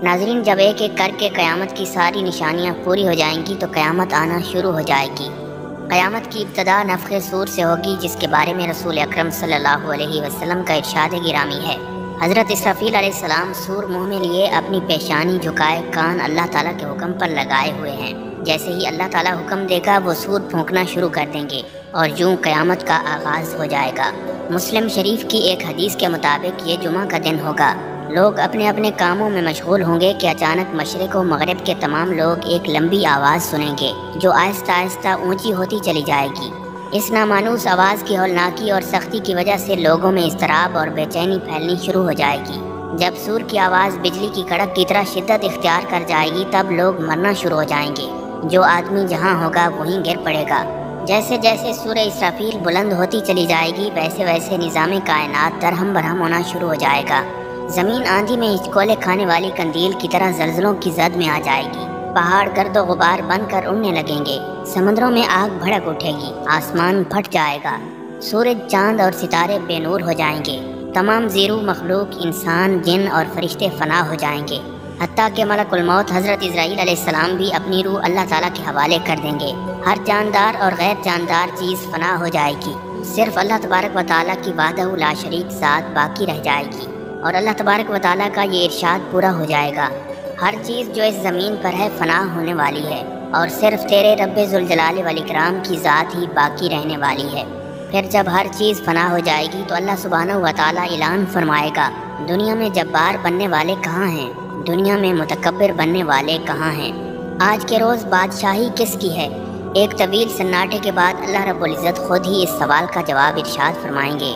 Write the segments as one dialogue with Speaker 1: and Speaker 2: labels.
Speaker 1: ناظرین، جب ایک ایک کر کے قیامت کی ساری نشانیاں پوری ہو جائیں گی تو قیامت آنا شروع ہو جائے گی۔ قیامت کی ابتدا نفخ صور سے ہوگی، جس کے بارے میں رسول اکرم صلی اللہ علیہ وسلم کا ارشاد گرامی ہے۔ حضرت اسرافیل علیہ السلام سور منہ میں لیے اپنی پیشانی جھکائے کان اللہ تعالیٰ کے حکم پر لگائے ہوئے ہیں۔ جیسے ہی اللہ تعالیٰ حکم دے گا وہ سور پھونکنا شروع کر دیں گے اور یوں قیامت کا آغاز ہو جائے گا۔ مسلم شریف کی ایک حدیث کے مطابق یہ جمعہ کا دن ہوگا۔ لوگ اپنے اپنے کاموں میں مشغول ہوں گے کہ اچانک مشرق و مغرب کے تمام لوگ ایک لمبی آواز سنیں گے جو آہستہ آہستہ اونچی ہوتی چلی جائے گی۔ اس نامانوس آواز کی ہولناکی اور سختی کی وجہ سے لوگوں میں اضطراب اور بے چینی پھیلنی شروع ہو جائے گی۔ جب سور کی آواز بجلی کی کڑک کی طرح شدت اختیار کر جائے گی تب لوگ مرنا شروع ہو جائیں گے۔ جو آدمی جہاں ہوگا وہیں گر پڑے گا۔ جیسے جیسے سورہ اسرافیل بلند ہوتی چلی جائے گی ویسے ویسے نظام کائنات درہم برہم ہونا شروع ہو جائے گا۔ زمین آندھی میں ہچکولے کھانے والی قندیل کی طرح زلزلوں کی زد میں آ جائے گی۔ پہاڑ گرد و غبار بن کر اڑنے لگیں گے، سمندروں میں آگ بھڑک اٹھے گی، آسمان پھٹ جائے گا، سورج چاند اور ستارے بے نور ہو جائیں گے، تمام زیرو مخلوق انسان جن اور فرشتے فنا ہو جائیں گے، حتیٰ کہ ملک الموت حضرت اسرائیل علیہ السلام بھی اپنی روح اللہ تعالیٰ کے حوالے کر دیں گے۔ ہر جاندار اور غیر جاندار چیز فنا ہو جائے گی، صرف اللہ تبارک و تعالیٰ کی وحدہ لا شریک ذات باقی رہ جائے گی، اور اللہ تبارک و تعالیٰ کا یہ ارشاد پورا ہو جائے گا، ہر چیز جو اس زمین پر ہے فنا ہونے والی ہے اور صرف تیرے رب ذوالجلال والاکرام کی ذات ہی باقی رہنے والی ہے۔ پھر جب ہر چیز فنا ہو جائے گی تو اللہ سبحانہ و تعالیٰ اعلان فرمائے گا، دنیا میں جبار بننے والے کہاں ہیں؟ دنیا میں متکبر بننے والے کہاں ہیں؟ آج کے روز بادشاہی کس کی ہے؟ ایک طویل سناٹے کے بعد اللہ رب العزت خود ہی اس سوال کا جواب ارشاد فرمائیں گے۔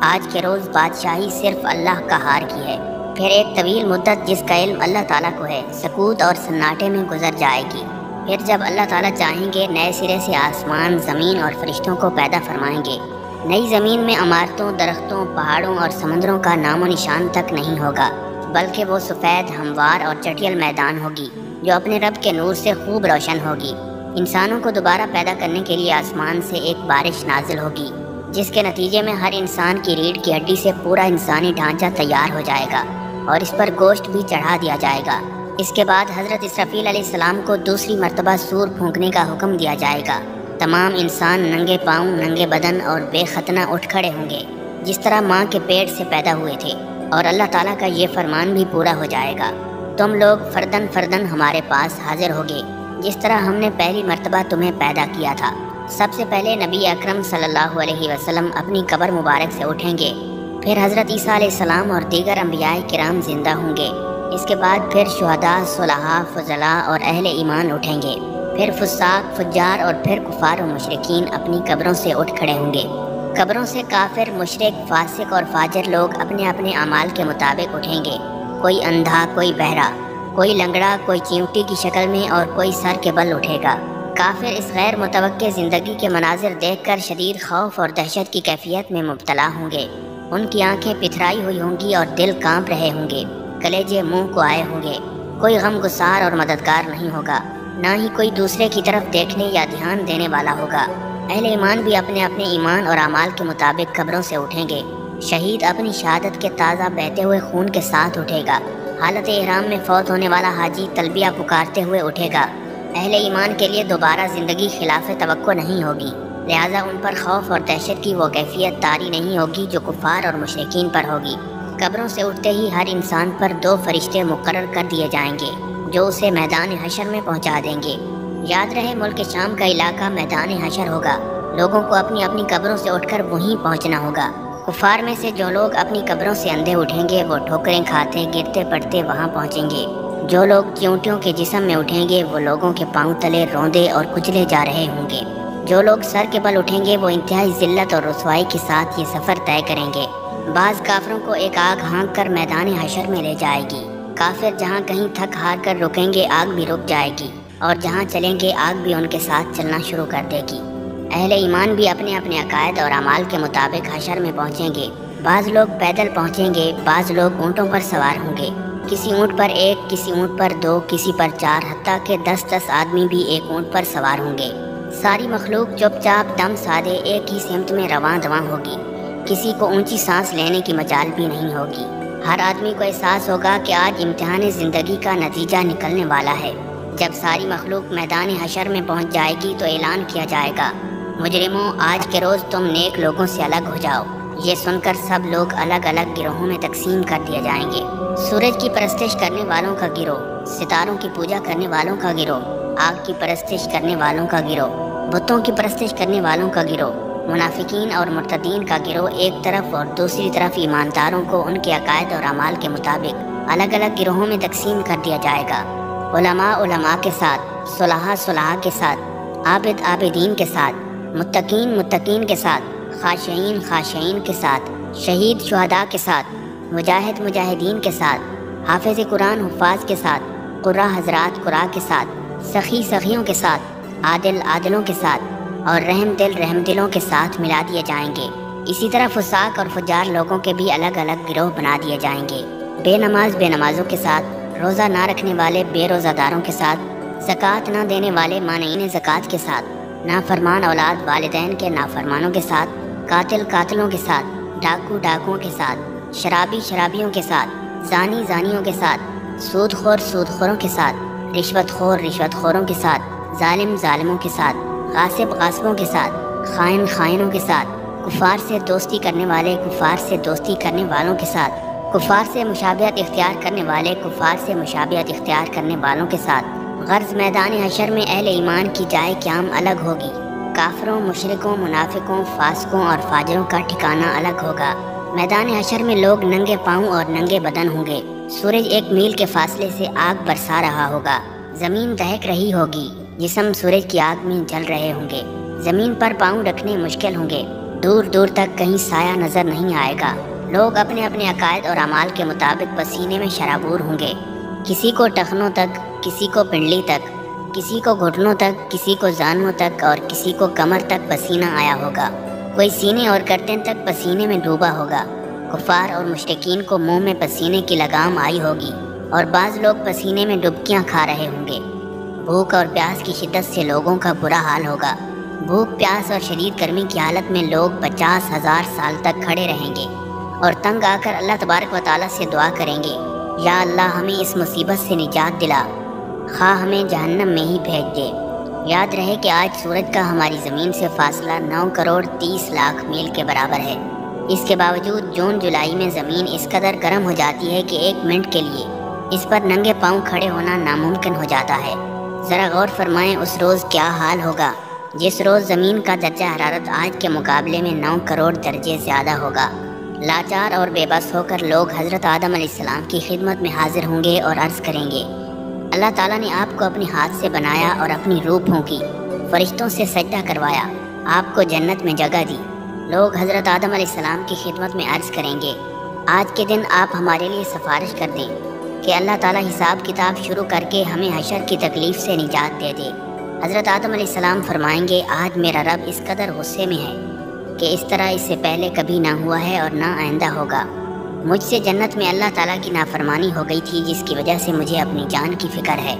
Speaker 1: آج کے روز بادشاہی صرف اللہ قہار کی ہے۔ پھر ایک طویل مدت جس کا علم اللہ تعالیٰ کو ہے سکوت اور سناٹے میں گزر جائے گی۔ پھر جب اللہ تعالیٰ چاہیں گے نئے سرے سے آسمان، زمین اور فرشتوں کو پیدا فرمائیں گے۔ نئی زمین میں عمارتوں، درختوں، پہاڑوں اور سمندروں کا نام و نشان تک نہیں ہوگا، بلکہ وہ سفید، ہموار اور چٹیل میدان ہوگی جو اپنے رب کے نور سے خوب روشن ہوگی۔ انسانوں کو دوبارہ پیدا کرنے کے لیے آسمان سے ایک بارش نازل ہوگی جس کے نتیجے میں ہر انسان کی ریڑھ کی ہڈی سے پورا انسانی ڈھانچہ تیار ہو جائے گا اور اس پر گوشت بھی چڑھا دیا جائے گا۔ اس کے بعد حضرت اسرافیل علیہ السلام کو دوسری مرتبہ سور پھونکنے کا حکم دیا جائے گا۔ تمام انسان ننگے پاؤں، ننگے بدن اور بے ختنہ اٹھ کھڑے ہوں گے جس طرح ماں کے پیٹ سے پیدا ہوئے تھے، اور اللہ تعالیٰ کا یہ فرمان بھی پورا ہو جائے گا، تم لوگ فردن فردن ہمارے پاس حاضر ہوگے جس طرح ہم نے پہلی مرتبہ تمہیں پیدا کیا تھا۔ سب سے پہلے نبی اکرم صلی اللہ علیہ وسلم اپنی قبر مبارک سے اٹھیں گے، پھر حضرت عیسیٰ علیہ السلام اور دیگر انبیاء کرام زندہ ہوں گے، اس کے بعد پھر شہداء، صلحاء، فضلاء اور اہل ایمان اٹھیں گے، پھر فساق، فجار اور پھر کفار و مشرکین اپنی قبروں سے اٹھ کھڑے ہوں گے۔ قبروں سے کافر، مشرک، فاسق اور فاجر لوگ اپنے اپنے اعمال کے مطابق اٹھیں گے، کوئی اندھا، کوئی بہرا، کوئی لنگڑا، کوئی چیونٹی کی شکل میں اور کوئی سر کے بل اٹھے گا۔ کافر اس غیر متوقع زندگی کے مناظر دیکھ کر شدید خوف اور دہشت کی کیفیت میں مبتلا ہوں گے، ان کی آنکھیں پتھرائی ہوئی ہوں گی اور دل کانپ رہے ہوں گے، کلیجے منہ کو آئے ہوں گے، کوئی غم گسار اور مددگار نہیں ہوگا، نہ ہی کوئی دوسرے کی طرف دیکھنے یا دھیان دینے والا ہوگا۔ اہل ایمان بھی اپنے اپنے ایمان اور اعمال کے مطابق قبروں سے اٹھیں گے۔ شہید اپنی شہادت کے تازہ بہتے ہوئے خون کے ساتھ اٹھے گا۔ حالت احرام میں فوت ہونے والا حاجی تلبیہ پکارتے ہوئے اٹھے گا۔ اہل ایمان کے لیے دوبارہ زندگی خلاف توقع نہیں ہوگی، لہٰذا ان پر خوف اور دہشت کی وہ کیفیت طاری نہیں ہوگی جو کفار اور مشرکین پر ہوگی۔ قبروں سے اٹھتے ہی ہر انسان پر 2 فرشتے مقرر کر دیے جائیں گے جو اسے میدان حشر میں پہنچا دیں گے۔ یاد رہے ملک شام کا علاقہ میدان حشر ہوگا، لوگوں کو اپنی اپنی قبروں سے اٹھ کر وہیں پہنچنا ہوگا۔ کفار میں سے جو لوگ اپنی قبروں سے اندھے اٹھیں گے وہ ٹھوکریں کھاتے گرتے پڑتے وہاں پہنچیں گے۔ جو لوگ چیونٹیوں کے جسم میں اٹھیں گے وہ لوگوں کے پاؤں تلے روندے اور کچلے جا رہے ہوں گے۔ جو لوگ سر کے بل اٹھیں گے وہ انتہائی ذلت اور رسوائی کے ساتھ یہ سفر طے کریں گے۔ بعض کافروں کو ایک آگ ہانک کر میدان حشر میں لے جائے گی۔ کافر جہاں کہیں تھک ہار کر رکیں گے آگ بھی رک جائے گی، اور جہاں چلیں گے آگ بھی ان کے ساتھ چلنا شروع کر دے گی۔ اہل ایمان بھی اپنے اپنے عقائد اور اعمال کے مطابق حشر میں پہنچیں گے۔ بعض لوگ پیدل پہنچیں گے، بعض لوگ اونٹوں پر سوار ہوں گے، کسی اونٹ پر 1، کسی اونٹ پر 2، کسی پر 4، حتیٰ کہ 10 آدمی بھی ایک اونٹ پر سوار ہوں گے۔ ساری مخلوق چپ چاپ دم سادے ایک ہی سمت میں رواں دواں ہوگی، کسی کو اونچی سانس لینے کی مجال بھی نہیں ہوگی۔ ہر آدمی کو احساس ہوگا کہ آج امتحان زندگی کا نتیجہ نکلنے والا ہے۔ جب ساری مخلوق میدان حشر میں پہنچ جائے گی تو اعلان کیا جائے گا، مجرموں آج کے روز تم نیک لوگوں سے الگ ہو جاؤ۔ یہ سن کر سب لوگ الگ الگ گروہوں میں تقسیم کر دیے جائیں گے۔ سورج کی پرستش کرنے والوں کا گروہ، ستاروں کی پوجا کرنے والوں کا گروہ، آگ کی پرستش کرنے والوں کا گروہ، بتوں کی پرستش کرنے والوں کا گروہ، منافقین اور مرتدین کا گروہ ایک طرف اور دوسری طرف ایمانداروں کو ان کے عقائد اور اعمال کے مطابق الگ الگ گروہوں میں تقسیم کر دیا جائے گا۔ علماء علماء کے ساتھ، صلحاء صلحاء کے ساتھ، عابد عابدین کے ساتھ، متقین متقین کے ساتھ، خاشعین خاشعین کے ساتھ، شہید شہداء کے ساتھ، مجاہد مجاہدین کے ساتھ، حافظ قرآن حفاظ کے ساتھ، قراء حضرات قراء کے ساتھ، سخی سخیوں کے ساتھ، عادل عادلوں کے ساتھ اور رحم دلوں کے ساتھ ملا دیے جائیں گے۔ اسی طرح فساق اور فجار لوگوں کے بھی الگ الگ گروہ بنا دیے جائیں گے۔ بے نمازوں کے ساتھ، روزہ نہ رکھنے والے بے روزہ داروں کے ساتھ، زکوٰۃ نہ دینے والے مانعین زکوٰۃ کے ساتھ، نافرمان اولاد والدین کے نافرمانوں کے ساتھ، قاتل قاتلوں کے ساتھ، ڈاکو ڈاکوؤں کے ساتھ، شرابی شرابیوں کے ساتھ، زانی زانیوں کے ساتھ، سود خوروں کے ساتھ، رشوت خوروں کے ساتھ، ظالم ظالموں کے ساتھ، غاصب غاصبوں کے ساتھ، خائن خائنوں کے ساتھ، کفار سے دوستی کرنے والے کفار سے دوستی کرنے والوں کے ساتھ، کفار سے مشابہت اختیار کرنے والے کفار سے مشابہت اختیار کرنے والوں کے ساتھ۔ غرض میدان حشر میں اہل ایمان کی جائے قیام الگ ہوگی، کافروں مشرکوں منافقوں فاسقوں اور فاجروں کا ٹھکانہ الگ ہوگا۔ میدان حشر میں لوگ ننگے پاؤں اور ننگے بدن ہوں گے۔ سورج 1 میل کے فاصلے سے آگ برسا رہا ہوگا، زمین دہک رہی ہوگی، جسم سورج کی آگ میں جل رہے ہوں گے، زمین پر پاؤں رکھنے مشکل ہوں گے، دور دور تک کہیں سایہ نظر نہیں آئے گا۔ لوگ اپنے اپنے عقائد اور اعمال کے مطابق پسینے میں شرابور ہوں گے، کسی کو ٹخنوں تک، کسی کو پنڈلی تک، کسی کو گھٹنوں تک، کسی کو زانوں تک اور کسی کو کمر تک پسینہ آیا ہوگا، کوئی سینے اور گردن تک پسینے میں ڈوبا ہوگا۔ کفار اور مشرکین کو منہ میں پسینے کی لگام آئی ہوگی اور بعض لوگ پسینے میں ڈبکیاں کھا رہے ہوں گے۔ بھوک اور پیاس کی شدت سے لوگوں کا برا حال ہوگا۔ بھوک پیاس اور شدید گرمی کی حالت میں لوگ 50,000 سال تک کھڑے رہیں گے اور تنگ آ کر اللہ تبارک و تعالیٰ سے دعا کریں گے، یا اللہ ہمیں اس مصیبت سے نجات دلا، خواہ ہمیں جہنم میں ہی بھیج دے۔ یاد رہے کہ آج سورج کا ہماری زمین سے فاصلہ 9 کروڑ 30 لاکھ میل کے برابر ہے۔ اس کے باوجود جون جولائی میں زمین اس قدر گرم ہو جاتی ہے کہ 1 منٹ کے لیے اس پر ننگے پاؤں کھڑے ہونا ناممکن ہو جاتا ہے۔ ذرا غور فرمائیں اس روز کیا حال ہوگا جس روز زمین کا درجہ حرارت آج کے مقابلے میں 9 کروڑ درجے زیادہ ہوگا۔ لاچار اور بے بس ہو کر لوگ حضرت آدم علیہ السلام کی خدمت میں حاضر ہوں گے اور عرض کریں گے، اللہ تعالیٰ نے آپ کو اپنے ہاتھ سے بنایا اور اپنی روح پھونکی، فرشتوں سے سجدہ کروایا، آپ کو جنت میں جگہ دی۔ لوگ حضرت آدم علیہ السلام کی خدمت میں عرض کریں گے، آج کے دن آپ ہمارے لیے سفارش کر دیں کہ اللہ تعالیٰ حساب کتاب شروع کر کے ہمیں حشر کی تکلیف سے نجات دے دے۔ حضرت آدم علیہ السلام فرمائیں گے، آج میرا رب اس قدر غصے میں ہے کہ اس طرح اس سے پہلے کبھی نہ ہوا ہے اور نہ آئندہ ہوگا۔ مجھ سے جنت میں اللہ تعالیٰ کی نافرمانی ہو گئی تھی جس کی وجہ سے مجھے اپنی جان کی فکر ہے،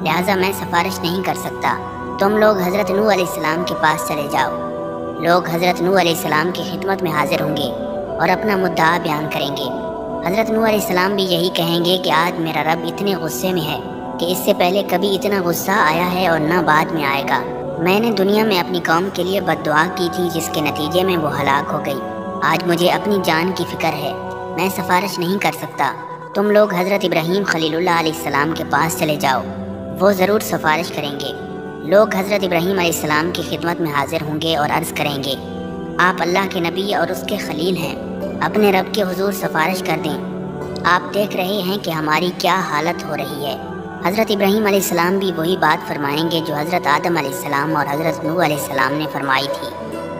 Speaker 1: لہٰذا میں سفارش نہیں کر سکتا۔ تم لوگ حضرت نوح علیہ السلام کے پاس چلے جاؤ۔ لوگ حضرت نوح علیہ السلام کی خدمت میں حاضر ہوں گے اور اپنا مدعا بیان کریں گے۔ حضرت نوح علیہ السلام بھی یہی کہیں گے کہ آج میرا رب اتنے غصے میں ہے کہ اس سے پہلے کبھی اتنا غصہ آیا ہے اور نہ بعد میں آئے گا۔ میں نے دنیا میں اپنی قوم کے لیے بد دعا کی تھی جس کے نتیجے میں وہ ہلاک ہو گئی۔ آج مجھے اپنی جان کی فکر ہے، میں سفارش نہیں کر سکتا۔ تم لوگ حضرت ابراہیم خلیل اللہ علیہ السلام کے پاس چلے جاؤ، وہ ضرور سفارش کریں گے۔ لوگ حضرت ابراہیم علیہ السلام کی خدمت میں حاضر ہوں گے اور عرض کریں گے، آپ اللہ کے نبی اور اس کے خلیل ہیں، اپنے رب کے حضور سفارش کر دیں۔ آپ دیکھ رہے ہیں کہ ہماری کیا حالت ہو رہی ہے۔ حضرت ابراہیم علیہ السلام بھی وہی بات فرمائیں گے جو حضرت آدم علیہ السلام اور حضرت نوح علیہ السلام نے فرمائی تھی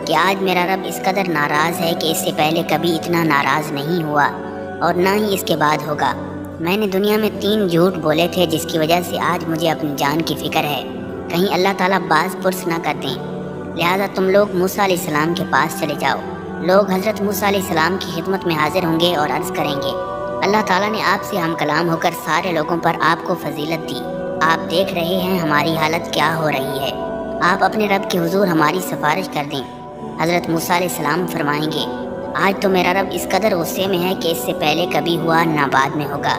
Speaker 1: کہ آج میرا رب اس قدر ناراض ہے کہ اس سے پہلے کبھی اتنا ناراض نہیں ہوا اور نہ ہی اس کے بعد ہوگا۔ میں نے دنیا میں 3 جھوٹ بولے تھے جس کی وجہ سے آج مجھے اپنی جان کی فکر ہے، کہیں اللہ تعالیٰ باز پرس نہ کر دیں، لہٰذا تم لوگ موسیٰ علیہ السلام کے پاس چلے جاؤ۔ لوگ حضرت موسیٰ علیہ السلام کی خدمت میں حاضر ہوں گے اور عرض کریں گے، اللہ تعالیٰ نے آپ سے ہم کلام ہو کر سارے لوگوں پر آپ کو فضیلت دی، آپ دیکھ رہے ہیں ہماری حالت کیا ہو رہی ہے، آپ اپنے رب کے حضور ہماری سفارش کر دیں۔ حضرت موسیٰ علیہ السلام فرمائیں گے، آج تو میرا رب اس قدر غصے میں ہے کہ اس سے پہلے کبھی ہوا نہ بعد میں ہوگا۔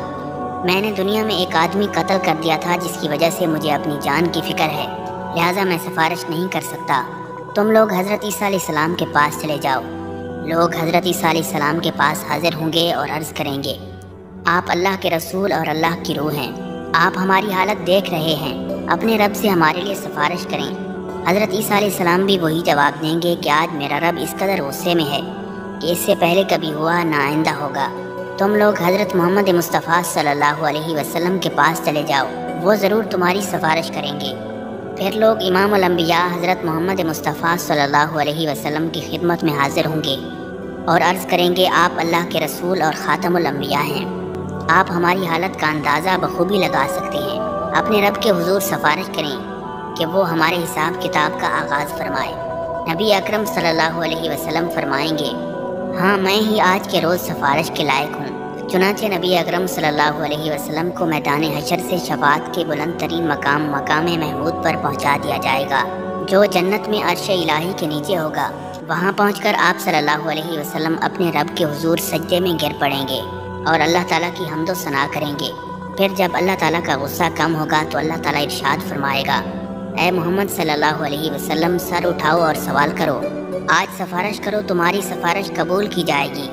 Speaker 1: میں نے دنیا میں ایک آدمی قتل کر دیا تھا جس کی وجہ سے مجھے اپنی جان کی فکر ہے، لہٰذا میں سفارش نہیں کر سکتا۔ تم لوگ حضرت عیسیٰ علیہ السلام کے پاس چلے جاؤ۔ لوگ حضرت عیسیٰ علیہ السلام کے پاس حاضر ہوں گے اور عرض کریں گے، آپ اللہ کے رسول اور اللہ کی روح ہیں، آپ ہماری حالت دیکھ رہے ہیں، اپنے رب سے ہمارے لیے سفارش کریں۔ حضرت عیسیٰ علیہ السلام بھی وہی جواب دیں گے کہ آج میرا رب اس قدر غصے میں ہے کہ اس سے پہلے کبھی ہوا نہ آئندہ ہوگا۔ تم لوگ حضرت محمد مصطفیٰ صلی اللہ علیہ وسلم کے پاس چلے جاؤ، وہ ضرور تمہاری سفارش کریں گے۔ پھر لوگ امام الانبیاء حضرت محمد مصطفیٰ صلی اللہ علیہ وسلم کی خدمت میں حاضر ہوں گے اور عرض کریں گے، آپ اللہ کے رسول اور خاتم الانبیاء ہیں، آپ ہماری حالت کا اندازہ بخوبی لگا سکتے ہیں، اپنے رب کے حضور سفارش کریں کہ وہ ہمارے حساب کتاب کا آغاز فرمائے۔ نبی اکرم صلی اللہ علیہ وسلم فرمائیں گے، ہاں میں ہی آج کے روز سفارش کے لائق ہوں۔ چنانچہ نبی اکرم صلی اللہ علیہ وسلم کو میدان حشر سے شفاعت کے بلند ترین مقام محمود پر پہنچا دیا جائے گا، جو جنت میں عرش الہی کے نیچے ہوگا۔ وہاں پہنچ کر آپ صلی اللہ علیہ وسلم اپنے رب کے حضور سجدے میں گر پڑیں گے اور اللہ تعالیٰ کی حمد و ثنا کریں گے۔ پھر جب اللہ تعالیٰ کا غصہ کم ہوگا تو اللہ تعالیٰ ارشاد فرمائے گا، اے محمد صلی اللہ علیہ وسلم، سر اٹھاؤ اور سوال کرو، آج سفارش کرو، تمہاری سفارش قبول کی جائے گی۔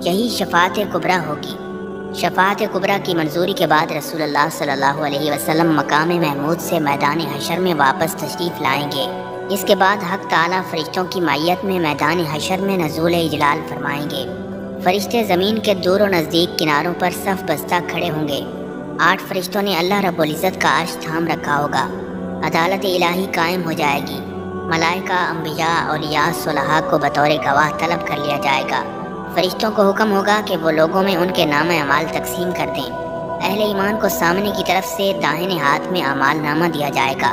Speaker 1: یہی شفاعت کبریٰ ہوگی۔ شفاعت کبریٰ کی منظوری کے بعد رسول اللہ صلی اللہ علیہ وسلم مقام محمود سے میدان حشر میں واپس تشریف لائیں گے۔ اس کے بعد حق تعالیٰ فرشتوں کی معیت میں میدان حشر میں نزول اجلال فرمائیں گے۔ فرشتے زمین کے دور و نزدیک کناروں پر صف بستہ کھڑے ہوں گے۔ 8 فرشتوں نے اللہ رب العزت کا عرش تھام رکھا ہوگا۔ عدالت الہی قائم ہو جائے گی۔ ملائکہ، انبیاء، اولیاء، صلحاء کو بطور گواہ طلب کر لیا جائے گا۔ فرشتوں کو حکم ہوگا کہ وہ لوگوں میں ان کے نام اعمال تقسیم کر دیں۔ اہل ایمان کو سامنے کی طرف سے داہنے ہاتھ میں اعمال نامہ دیا جائے گا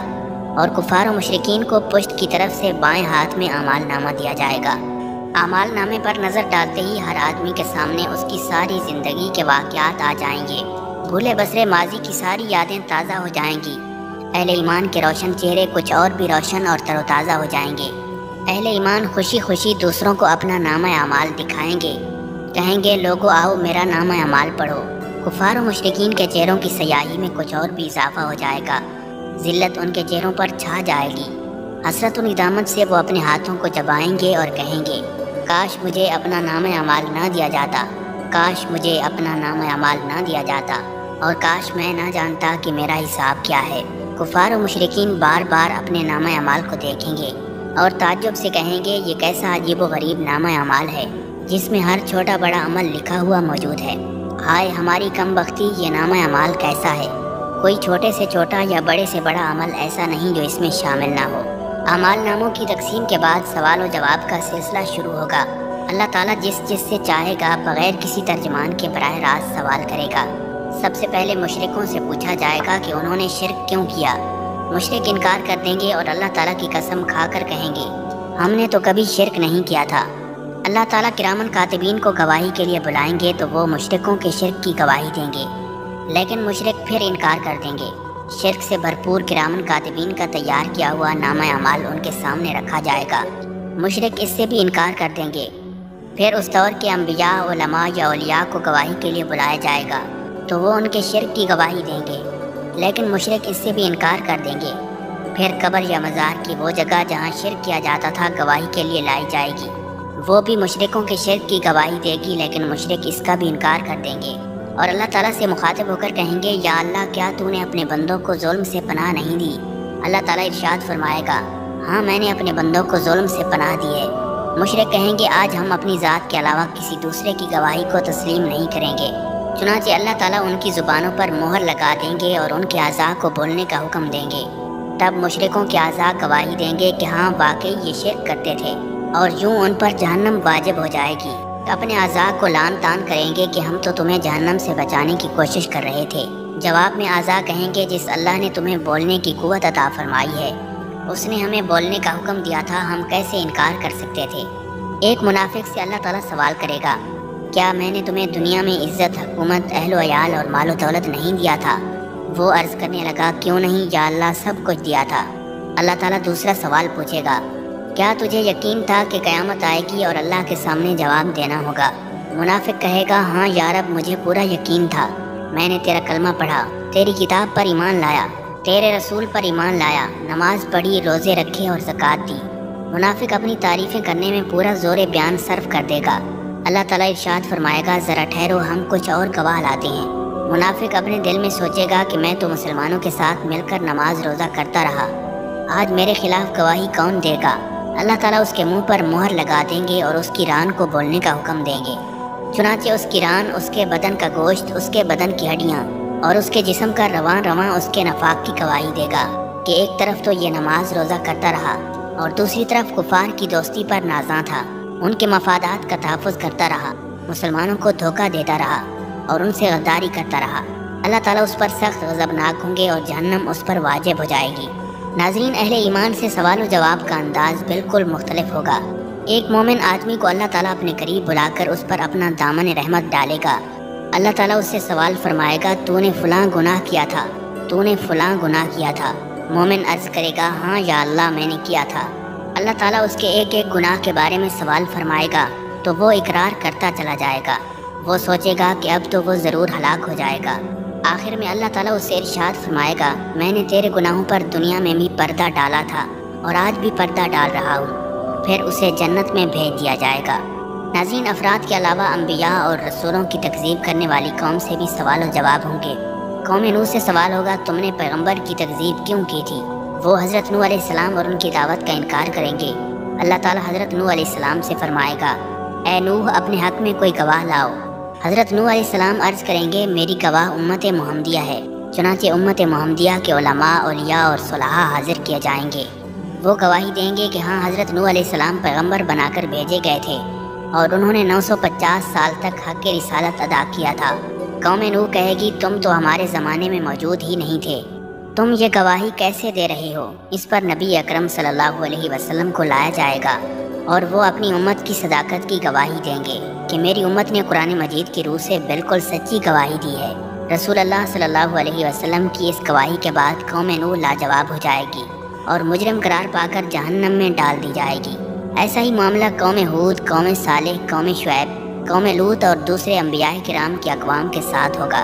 Speaker 1: اور کفار و مشرکین کو پشت کی طرف سے بائیں ہاتھ میں اعمال نامہ دیا جائے گا۔ اعمال نامے پر نظر ڈالتے ہی ہر آدمی کے سامنے اس کی ساری زندگی کے واقعات آ جائیں گے۔ بھولے بسرے ماضی کی ساری یادیں تازہ ہو جائیں گی۔ اہل ایمان کے روشن چہرے کچھ اور بھی روشن اور تر و تازہ ہو جائیں گے۔ اہل ایمان خوشی خوشی دوسروں کو اپنا نامہ اعمال دکھائیں گے، کہیں گے، لوگو آؤ میرا نامہ اعمال پڑھو۔ کفار و مشرکین کے چہروں کی سیاہی میں کچھ اور بھی اضافہ ہو جائے گا۔ ذلت ان کے چہروں پر چھا جائے گی۔ حسرت و ندامت سے وہ اپنے ہاتھوں کو چبائیں گے اور کہیں گے، کاش مجھے اپنا نامہ اعمال نہ دیا جاتا، کاش مجھے اپنا نامہ اعمال نہ دیا جاتا، اور کاش میں نہ جانتا کہ میرا حساب کیا ہے۔ کفار و مشرکین بار بار اپنے نامہ اعمال کو دیکھیں گے اور تعجب سے کہیں گے، یہ کیسا عجیب و غریب نامہ اعمال ہے جس میں ہر چھوٹا بڑا عمل لکھا ہوا موجود ہے۔ ہائے ہماری کم بختی، یہ نامہ اعمال کیسا ہے؟ کوئی چھوٹے سے چھوٹا یا بڑے سے بڑا عمل ایسا نہیں جو اس میں شامل نہ ہو۔ اعمال ناموں کی تقسیم کے بعد سوال و جواب کا سلسلہ شروع ہوگا۔ اللہ تعالیٰ جس سے چاہے گا بغیر کسی ترجمان کے براہ راست سوال کرے گا۔ سب سے پہلے مشرکوں سے پوچھا جائے گا کہ انہوں نے شرک کیوں کیا۔ مشرک انکار کر دیں گے اور اللہ تعالیٰ کی قسم کھا کر کہیں گے، ہم نے تو کبھی شرک نہیں کیا تھا۔ اللہ تعالیٰ کرامن کاتبین کو گواہی کے لیے بلائیں گے تو وہ مشرکوں کے شرک کی گواہی دیں گے، لیکن مشرک پھر انکار کر دیں گے۔ شرک سے بھرپور کرامن کاتبین کا تیار کیا ہوا نامہ اعمال ان کے سامنے رکھا جائے گا۔ مشرک اس سے بھی انکار کر دیں گے۔ پھر اس دور کے انبیاء، علماء یا اولیاء کو گواہی کے لیے بلایا جائے گا تو وہ ان کے شرک کی گواہی دیں گے، لیکن مشرک اس سے بھی انکار کر دیں گے۔ پھر قبر یا مزار کی وہ جگہ جہاں شرک کیا جاتا تھا گواہی کے لیے لائی جائے گی، وہ بھی مشرکوں کے شرک کی گواہی دے گی، لیکن مشرک اس کا بھی انکار کر دیں گے اور اللہ تعالیٰ سے مخاطب ہو کر کہیں گے، یا اللہ کیا تو نے اپنے بندوں کو ظلم سے پناہ نہیں دی؟ اللہ تعالیٰ ارشاد فرمائے گا، ہاں میں نے اپنے بندوں کو ظلم سے پناہ دی ہے۔ مشرک کہیں گے، آج ہم اپنی ذات کے علاوہ کسی دوسرے کی گواہی کو تسلیم نہیں کریں گے۔ چنانچہ اللہ تعالیٰ ان کی زبانوں پر مہر لگا دیں گے اور ان کے اعضاء کو بولنے کا حکم دیں گے۔ تب مشرکوں کے اعضاء گواہی دیں گے کہ ہاں واقعی یہ شرک کرتے تھے، اور یوں ان پر جہنم واجب ہو جائے گی۔ اپنے اعضاء کو لعن طعن کریں گے کہ ہم تو تمہیں جہنم سے بچانے کی کوشش کر رہے تھے۔ جواب میں اعضاء کہیں گے، جس اللہ نے تمہیں بولنے کی قوت عطا فرمائی ہے اس نے ہمیں بولنے کا حکم دیا تھا، ہم کیسے انکار کر سکتے تھے؟ ایک منافق سے اللہ تعالیٰ سوال کرے گا، کیا میں نے تمہیں دنیا میں عزت، حکومت، اہل و عیال اور مال و دولت نہیں دیا تھا؟ وہ عرض کرنے لگا، کیوں نہیں یا اللہ، سب کچھ دیا تھا۔ اللہ تعالیٰ دوسرا سوال پوچھے گا، کیا تجھے یقین تھا کہ قیامت آئے گی اور اللہ کے سامنے جواب دینا ہوگا؟ منافق کہے گا ہاں یا رب مجھے پورا یقین تھا، میں نے تیرا کلمہ پڑھا، تیری کتاب پر ایمان لایا، تیرے رسول پر ایمان لایا، نماز پڑھی، روزے رکھے اور زکوٰۃ دی۔ منافق اپنی تعریفیں کرنے میں پورا زور بیان صرف کر دے گا۔ اللہ تعالیٰ ارشاد فرمائے گا ذرا ٹھہرو، ہم کچھ اور گواہ لاتے ہیں۔ منافق اپنے دل میں سوچے گا کہ میں تو مسلمانوں کے ساتھ مل کر نماز روزہ کرتا رہا، آج میرے خلاف گواہی کون دے گا؟ اللہ تعالیٰ اس کے منہ پر مہر لگا دیں گے اور اس کی ران کو بولنے کا حکم دیں گے۔ چنانچہ اس کی ران، اس کے بدن کا گوشت، اس کے بدن کی ہڈیاں اور اس کے جسم کا رواں رواں اس کے نفاق کی گواہی دے گا کہ ایک طرف تو یہ نماز روزہ کرتا رہا اور دوسری طرف کفار کی دوستی پر نازاں تھا، ان کے مفادات کا تحفظ کرتا رہا، مسلمانوں کو دھوکہ دیتا رہا اور ان سے غداری کرتا رہا۔ اللہ تعالیٰ اس پر سخت غضبناک ہوں گے اور جہنم اس پر واجب ہو جائے گی۔ ناظرین، اہل ایمان سے سوال و جواب کا انداز بالکل مختلف ہوگا۔ ایک مومن آدمی کو اللہ تعالیٰ اپنے قریب بلا کر اس پر اپنا دامن رحمت ڈالے گا۔ اللہ تعالیٰ اس سے سوال فرمائے گا تو نے فلاں گناہ کیا تھا، تو نے فلاں گناہ کیا تھا۔ مومن عرض کرے گا ہاں یا اللہ میں نے کیا تھا۔ اللہ تعالیٰ اس کے ایک ایک گناہ کے بارے میں سوال فرمائے گا تو وہ اقرار کرتا چلا جائے گا۔ وہ سوچے گا کہ اب تو وہ ضرور ہلاک ہو جائے گا۔ آخر میں اللہ تعالیٰ اس سے ارشاد فرمائے گا میں نے تیرے گناہوں پر دنیا میں بھی پردہ ڈالا تھا اور آج بھی پردہ ڈال رہا ہوں، پھر اسے جنت میں بھیج دیا جائے گا۔ ناظرین، افراد کے علاوہ انبیاء اور رسولوں کی تکذیب کرنے والی قوم سے بھی سوال و جواب ہوں گے۔ قوم نوح سے سوال ہوگا تم نے پیغمبر کی تکذیب کیوں کی تھی؟ وہ حضرت نوح علیہ السلام اور ان کی دعوت کا انکار کریں گے۔ اللہ تعالیٰ حضرت نوح علیہ السلام سے فرمائے گا اے نوح اپنے حق میں کوئی گواہ لاؤ۔ حضرت نوح علیہ السلام عرض کریں گے میری گواہ امت محمدیہ ہے۔ چنانچہ امت محمدیہ کے علماء، اولیاء اور صلحاء حاضر کیے جائیں گے۔ وہ گواہی دیں گے کہ ہاں حضرت نوح علیہ السلام پیغمبر بنا کر بھیجے گئے تھے اور انہوں نے 950 سال تک حق رسالت ادا کیا تھا۔ قوم نوح کہے گی تم تو ہمارے زمانے میں موجود ہی نہیں تھے، تم یہ گواہی کیسے دے رہے ہو؟ اس پر نبی اکرم صلی اللہ علیہ وسلم کو لایا جائے گا اور وہ اپنی امت کی صداقت کی گواہی دیں گے کہ میری امت نے قرآن مجید کی روح سے بالکل سچی گواہی دی ہے۔ رسول اللہ صلی اللہ علیہ وسلم کی اس گواہی کے بعد قوم نوح لاجواب ہو جائے گی اور مجرم قرار پا کر جہنم میں ڈال دی جائے گی۔ ایسا ہی معاملہ قوم ہود، قوم صالح، قوم شعیب، قوم لوط اور دوسرے انبیاء کرام کی اقوام کے ساتھ ہوگا۔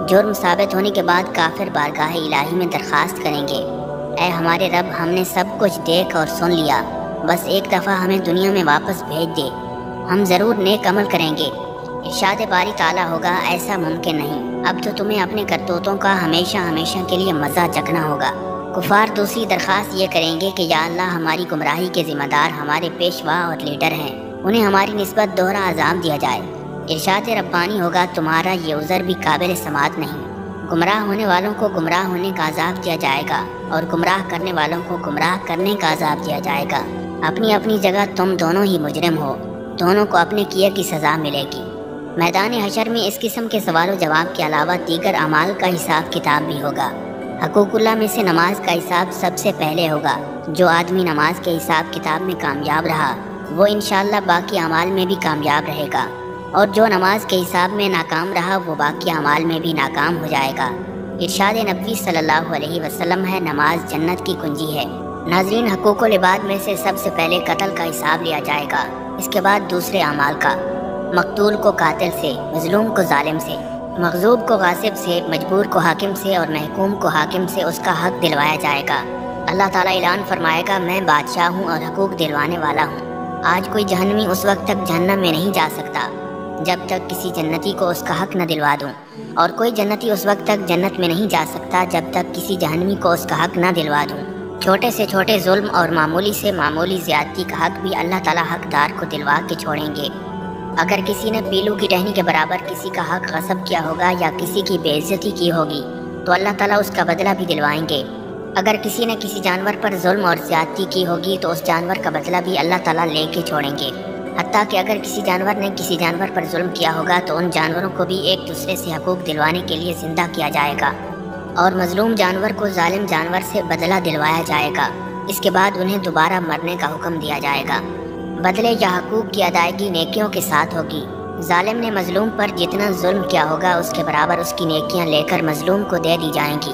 Speaker 1: جرم ثابت ہونے کے بعد کافر بارگاہ الہی میں درخواست کریں گے اے ہمارے رب ہم نے سب کچھ دیکھ اور سن لیا، بس ایک دفعہ ہمیں دنیا میں واپس بھیج دے، ہم ضرور نیک عمل کریں گے۔ ارشاد باری تعالیٰ ہوگا ایسا ممکن نہیں، اب تو تمہیں اپنے کرتوتوں کا ہمیشہ ہمیشہ کے لیے مزہ چکھنا ہوگا۔ کفار دوسری درخواست یہ کریں گے کہ یا اللہ ہماری گمراہی کے ذمہ دار ہمارے پیشوا اور لیڈر ہیں، انہیں ہماری نسبت دوہرا عذاب دیا جائے۔ ارشاد ربانی ہوگا تمہارا یہ عذر بھی قابل سماعت نہیں، گمراہ ہونے والوں کو گمراہ ہونے کا عذاب دیا جائے گا اور گمراہ کرنے والوں کو گمراہ کرنے کا عذاب دیا جائے گا۔ اپنی اپنی جگہ تم دونوں ہی مجرم ہو، دونوں کو اپنے کیے کی سزا ملے گی۔ میدان حشر میں اس قسم کے سوال و جواب کے علاوہ دیگر اعمال کا حساب کتاب بھی ہوگا۔ حقوق اللہ میں سے نماز کا حساب سب سے پہلے ہوگا۔ جو آدمی نماز کے حساب کتاب میں کامیاب رہا وہ انشاءاللہ باقی اعمال میں بھی کامیاب رہے گا، اور جو نماز کے حساب میں ناکام رہا وہ باقی اعمال میں بھی ناکام ہو جائے گا۔ ارشاد نبوی صلی اللہ علیہ وسلم ہے نماز جنت کی کنجی ہے۔ ناظرین، حقوق العباد میں سے سب سے پہلے قتل کا حساب لیا جائے گا، اس کے بعد دوسرے اعمال کا۔ مقتول کو قاتل سے، مظلوم کو ظالم سے، مغصوب کو غاصب سے، مجبور کو حاکم سے اور محکوم کو حاکم سے اس کا حق دلوایا جائے گا۔ اللہ تعالیٰ اعلان فرمائے گا میں بادشاہ ہوں اور حقوق دلوانے والا ہوں۔ آج کوئی جہنمی اس وقت تک جہنم میں نہیں جا سکتا جب تک کسی جنتی کو اس کا حق نہ دلوا دوں، اور کوئی جنتی اس وقت تک جنت میں نہیں جا سکتا جب تک کسی جہنمی کو اس کا حق نہ دلوا دوں۔ چھوٹے سے چھوٹے ظلم اور معمولی سے معمولی زیادتی کا حق بھی اللہ تعالیٰ حقدار کو دلوا کے چھوڑیں گے۔ اگر کسی نے پیلو کی ٹہنی کے برابر کسی کا حق غصب کیا ہوگا یا کسی کی بے عزتی کی ہوگی تو اللہ تعالیٰ اس کا بدلہ بھی دلوائیں گے۔ اگر کسی نے کسی جانور پر ظلم اور زیادتی کی ہوگی تو اس جانور کا بدلہ بھی اللہ تعالیٰ لے کے چھوڑیں گے۔ حتیٰ کہ اگر کسی جانور نے کسی جانور پر ظلم کیا ہوگا تو ان جانوروں کو بھی ایک دوسرے سے حقوق دلوانے کے لیے زندہ کیا جائے گا اور مظلوم جانور کو ظالم جانور سے بدلہ دلوایا جائے گا۔ اس کے بعد انہیں دوبارہ مرنے کا حکم دیا جائے گا۔ بدلے یا حقوق کی ادائیگی نیکیوں کے ساتھ ہوگی۔ ظالم نے مظلوم پر جتنا ظلم کیا ہوگا اس کے برابر اس کی نیکیاں لے کر مظلوم کو دے دی جائیں گی۔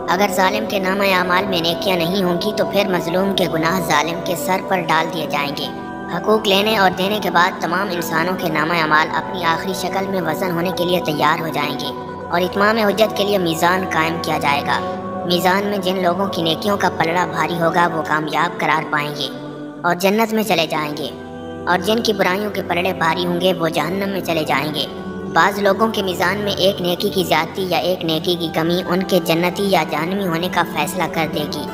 Speaker 1: اگر ظالم کے نامہ اعمال میں نیکیاں نہیں ہوں گی تو پھر مظلوم کے گناہ ظالم کے سر پر ڈال دیے جائیں گے۔ حقوق لینے اور دینے کے بعد تمام انسانوں کے نامہ اعمال اپنی آخری شکل میں وزن ہونے کے لیے تیار ہو جائیں گے اور اتمام حجت کے لیے میزان قائم کیا جائے گا۔ میزان میں جن لوگوں کی نیکیوں کا پلڑا بھاری ہوگا وہ کامیاب قرار پائیں گے اور جنت میں چلے جائیں گے، اور جن کی برائیوں کے پلڑے بھاری ہوں گے وہ جہنم میں چلے جائیں گے۔ بعض لوگوں کے میزان میں ایک نیکی کی زیادتی یا ایک نیکی کی کمی ان کے جنتی یا جہنمی ہونے کا فیصلہ کر دے گی،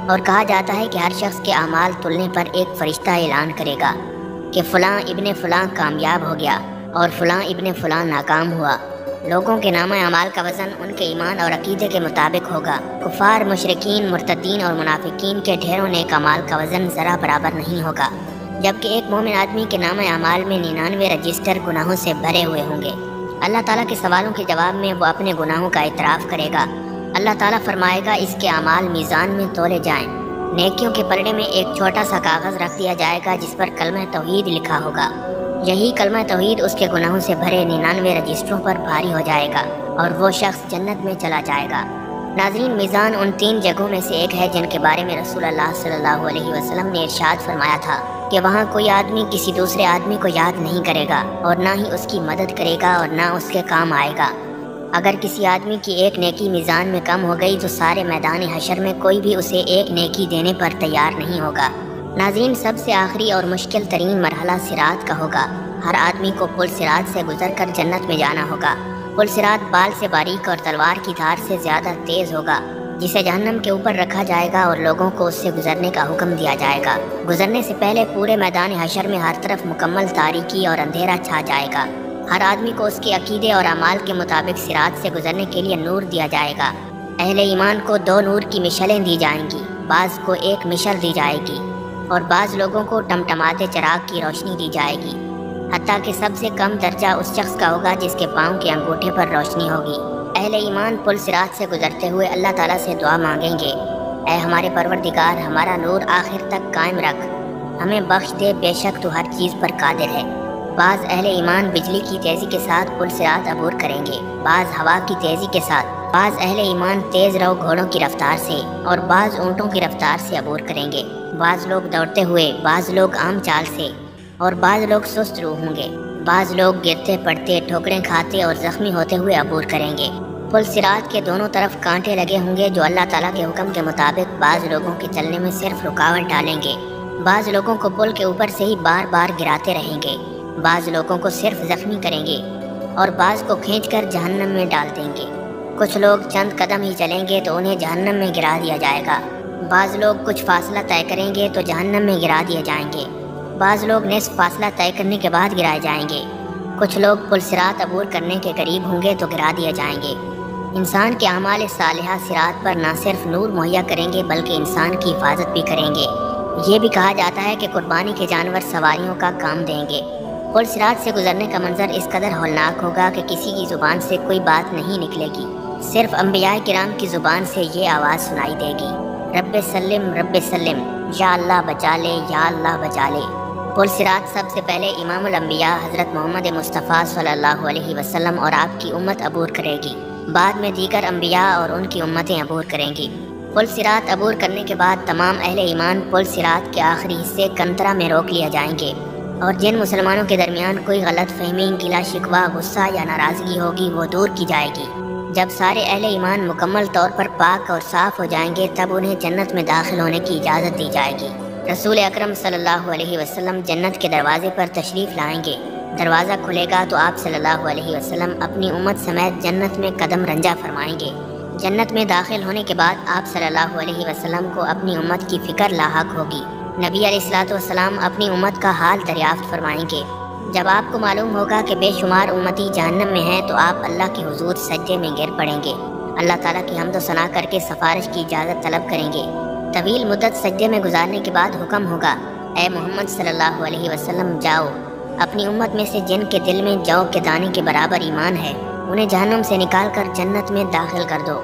Speaker 1: اور کہا جاتا ہے کہ ہر شخص کے اعمال تلنے پر ایک فرشتہ اعلان کرے گا کہ فلاں ابن فلاں کامیاب ہو گیا اور فلاں ابن فلاں ناکام ہوا۔ لوگوں کے نامہ اعمال کا وزن ان کے ایمان اور عقیدے کے مطابق ہوگا۔ کفار، مشرکین، مرتدین اور منافقین کے ڈھیروں نیک اعمال کا وزن ذرا برابر نہیں ہوگا، جبکہ ایک مومن آدمی کے نامہ اعمال میں 99 رجسٹر گناہوں سے بھرے ہوئے ہوں گے۔ اللہ تعالیٰ کے سوالوں کے جواب میں وہ اپنے گناہوں کا اعتراف کرے گا۔ اللہ تعالیٰ فرمائے گا اس کے اعمال میزان میں تولے جائیں۔ نیکیوں کے پلڑے میں ایک چھوٹا سا کاغذ رکھ دیا جائے گا جس پر کلمہ توحید لکھا ہوگا۔ یہی کلمہ توحید اس کے گناہوں سے بھرے 99 رجسٹروں پر بھاری ہو جائے گا اور وہ شخص جنت میں چلا جائے گا۔ ناظرین، میزان ان 3 جگہوں میں سے ایک ہے جن کے بارے میں رسول اللہ صلی اللہ علیہ وسلم نے ارشاد فرمایا تھا کہ وہاں کوئی آدمی کسی دوسرے آدمی کو یاد نہیں کرے گا اور نہ ہی اس کی مدد کرے گا اور نہ اس کے کام آئے گا۔ اگر کسی آدمی کی ایک نیکی میزان میں کم ہو گئی تو سارے میدان حشر میں کوئی بھی اسے ایک نیکی دینے پر تیار نہیں ہوگا۔ ناظرین، سب سے آخری اور مشکل ترین مرحلہ صراط کا ہوگا۔ ہر آدمی کو پل صراط سے گزر کر جنت میں جانا ہوگا۔ پل صراط بال سے باریک اور تلوار کی دھار سے زیادہ تیز ہوگا، جسے جہنم کے اوپر رکھا جائے گا اور لوگوں کو اس سے گزرنے کا حکم دیا جائے گا۔ گزرنے سے پہلے پورے میدان حشر میں ہر طرف مکمل تاریکی اور اندھیرا چھا جائے گا۔ ہر آدمی کو اس کے عقیدے اور اعمال کے مطابق صراط سے گزرنے کے لیے نور دیا جائے گا۔ اہل ایمان کو 2 نور کی مشعلیں دی جائیں گی، بعض کو 1 مشعل دی جائے گی اور بعض لوگوں کو ٹمٹماتے چراغ کی روشنی دی جائے گی، حتیٰ کہ سب سے کم درجہ اس شخص کا ہوگا جس کے پاؤں کے انگوٹھے پر روشنی ہوگی۔ اہل ایمان پل صراط سے گزرتے ہوئے اللہ تعالیٰ سے دعا مانگیں گے، اے ہمارے پروردگار، ہمارا نور آخر تک قائم رکھ، ہمیں بخش دے، بے شک تو ہر چیز پر قادر ہے۔ بعض اہل ایمان بجلی کی تیزی کے ساتھ پل صراط عبور کریں گے، بعض ہوا کی تیزی کے ساتھ، بعض اہل ایمان تیز رو گھوڑوں کی رفتار سے اور بعض اونٹوں کی رفتار سے عبور کریں گے، بعض لوگ دوڑتے ہوئے، بعض لوگ عام چال سے اور بعض لوگ سست روح ہوں گے، بعض لوگ گرتے پڑتے، ٹھوکریں کھاتے اور زخمی ہوتے ہوئے عبور کریں گے۔ پل صراط کے دونوں طرف کانٹے لگے ہوں گے جو اللہ تعالیٰ کے حکم کے مطابق بعض لوگوں کے چلنے میں صرف رکاوٹ ڈالیں گے، بعض لوگوں کو پل کے اوپر سے ہی بار بار گراتے رہیں گے، بعض لوگوں کو صرف زخمی کریں گے اور بعض کو کھینچ کر جہنم میں ڈال دیں گے۔ کچھ لوگ چند قدم ہی چلیں گے تو انہیں جہنم میں گرا دیا جائے گا، بعض لوگ کچھ فاصلہ طے کریں گے تو جہنم میں گرا دیے جائیں گے، بعض لوگ نصف فاصلہ طے کرنے کے بعد گرائے جائیں گے، کچھ لوگ پل صراط عبور کرنے کے قریب ہوں گے تو گرا دیے جائیں گے۔ انسان کے اعمال صالحہ صراط پر نہ صرف نور مہیا کریں گے بلکہ انسان کی حفاظت بھی کریں گے۔ یہ بھی کہا جاتا ہے کہ قربانی کے جانور سواریوں کا کام دیں گے۔ پل صراط سے گزرنے کا منظر اس قدر ہولناک ہوگا کہ کسی کی زبان سے کوئی بات نہیں نکلے گی، صرف انبیاء کرام کی زبان سے یہ آواز سنائی دے گی، رب سلم رب سلم، یا اللہ بچا لے، یا اللہ بچا لے۔ پل صراط سب سے پہلے امام الانبیاء حضرت محمد مصطفیٰ صلی اللہ علیہ وسلم اور آپ کی امت عبور کرے گی، بعد میں دیگر انبیاء اور ان کی امتیں عبور کریں گی۔ پل صراط عبور کرنے کے بعد تمام اہل ایمان پل صراط کے آخری حصے کنترا میں روک لیا جائیں گے، اور جن مسلمانوں کے درمیان کوئی غلط فہمی، گلا شکوہ، غصہ یا ناراضگی ہوگی وہ دور کی جائے گی۔ جب سارے اہل ایمان مکمل طور پر پاک اور صاف ہو جائیں گے تب انہیں جنت میں داخل ہونے کی اجازت دی جائے گی۔ رسول اکرم صلی اللہ علیہ وسلم جنت کے دروازے پر تشریف لائیں گے، دروازہ کھلے گا تو آپ صلی اللہ علیہ وسلم اپنی امت سمیت جنت میں قدم رنجہ فرمائیں گے۔ جنت میں داخل ہونے کے بعد آپ صلی اللہ علیہ وسلم کو اپنی امت کی فکر لاحق ہوگی۔ نبی علیہ الصلوۃ والسلام اپنی امت کا حال دریافت فرمائیں گے۔ جب آپ کو معلوم ہوگا کہ بے شمار امتی جہنم میں ہیں تو آپ اللہ کے حضور سجدے میں گر پڑیں گے، اللہ تعالیٰ کی حمد و ثنا کر کے سفارش کی اجازت طلب کریں گے۔ طویل مدت سجدے میں گزارنے کے بعد حکم ہوگا، اے محمد صلی اللہ علیہ وسلم جاؤ، اپنی امت میں سے جن کے دل میں جو کے دانے کے برابر ایمان ہے انہیں جہنم سے نکال کر جنت میں داخل کر دو۔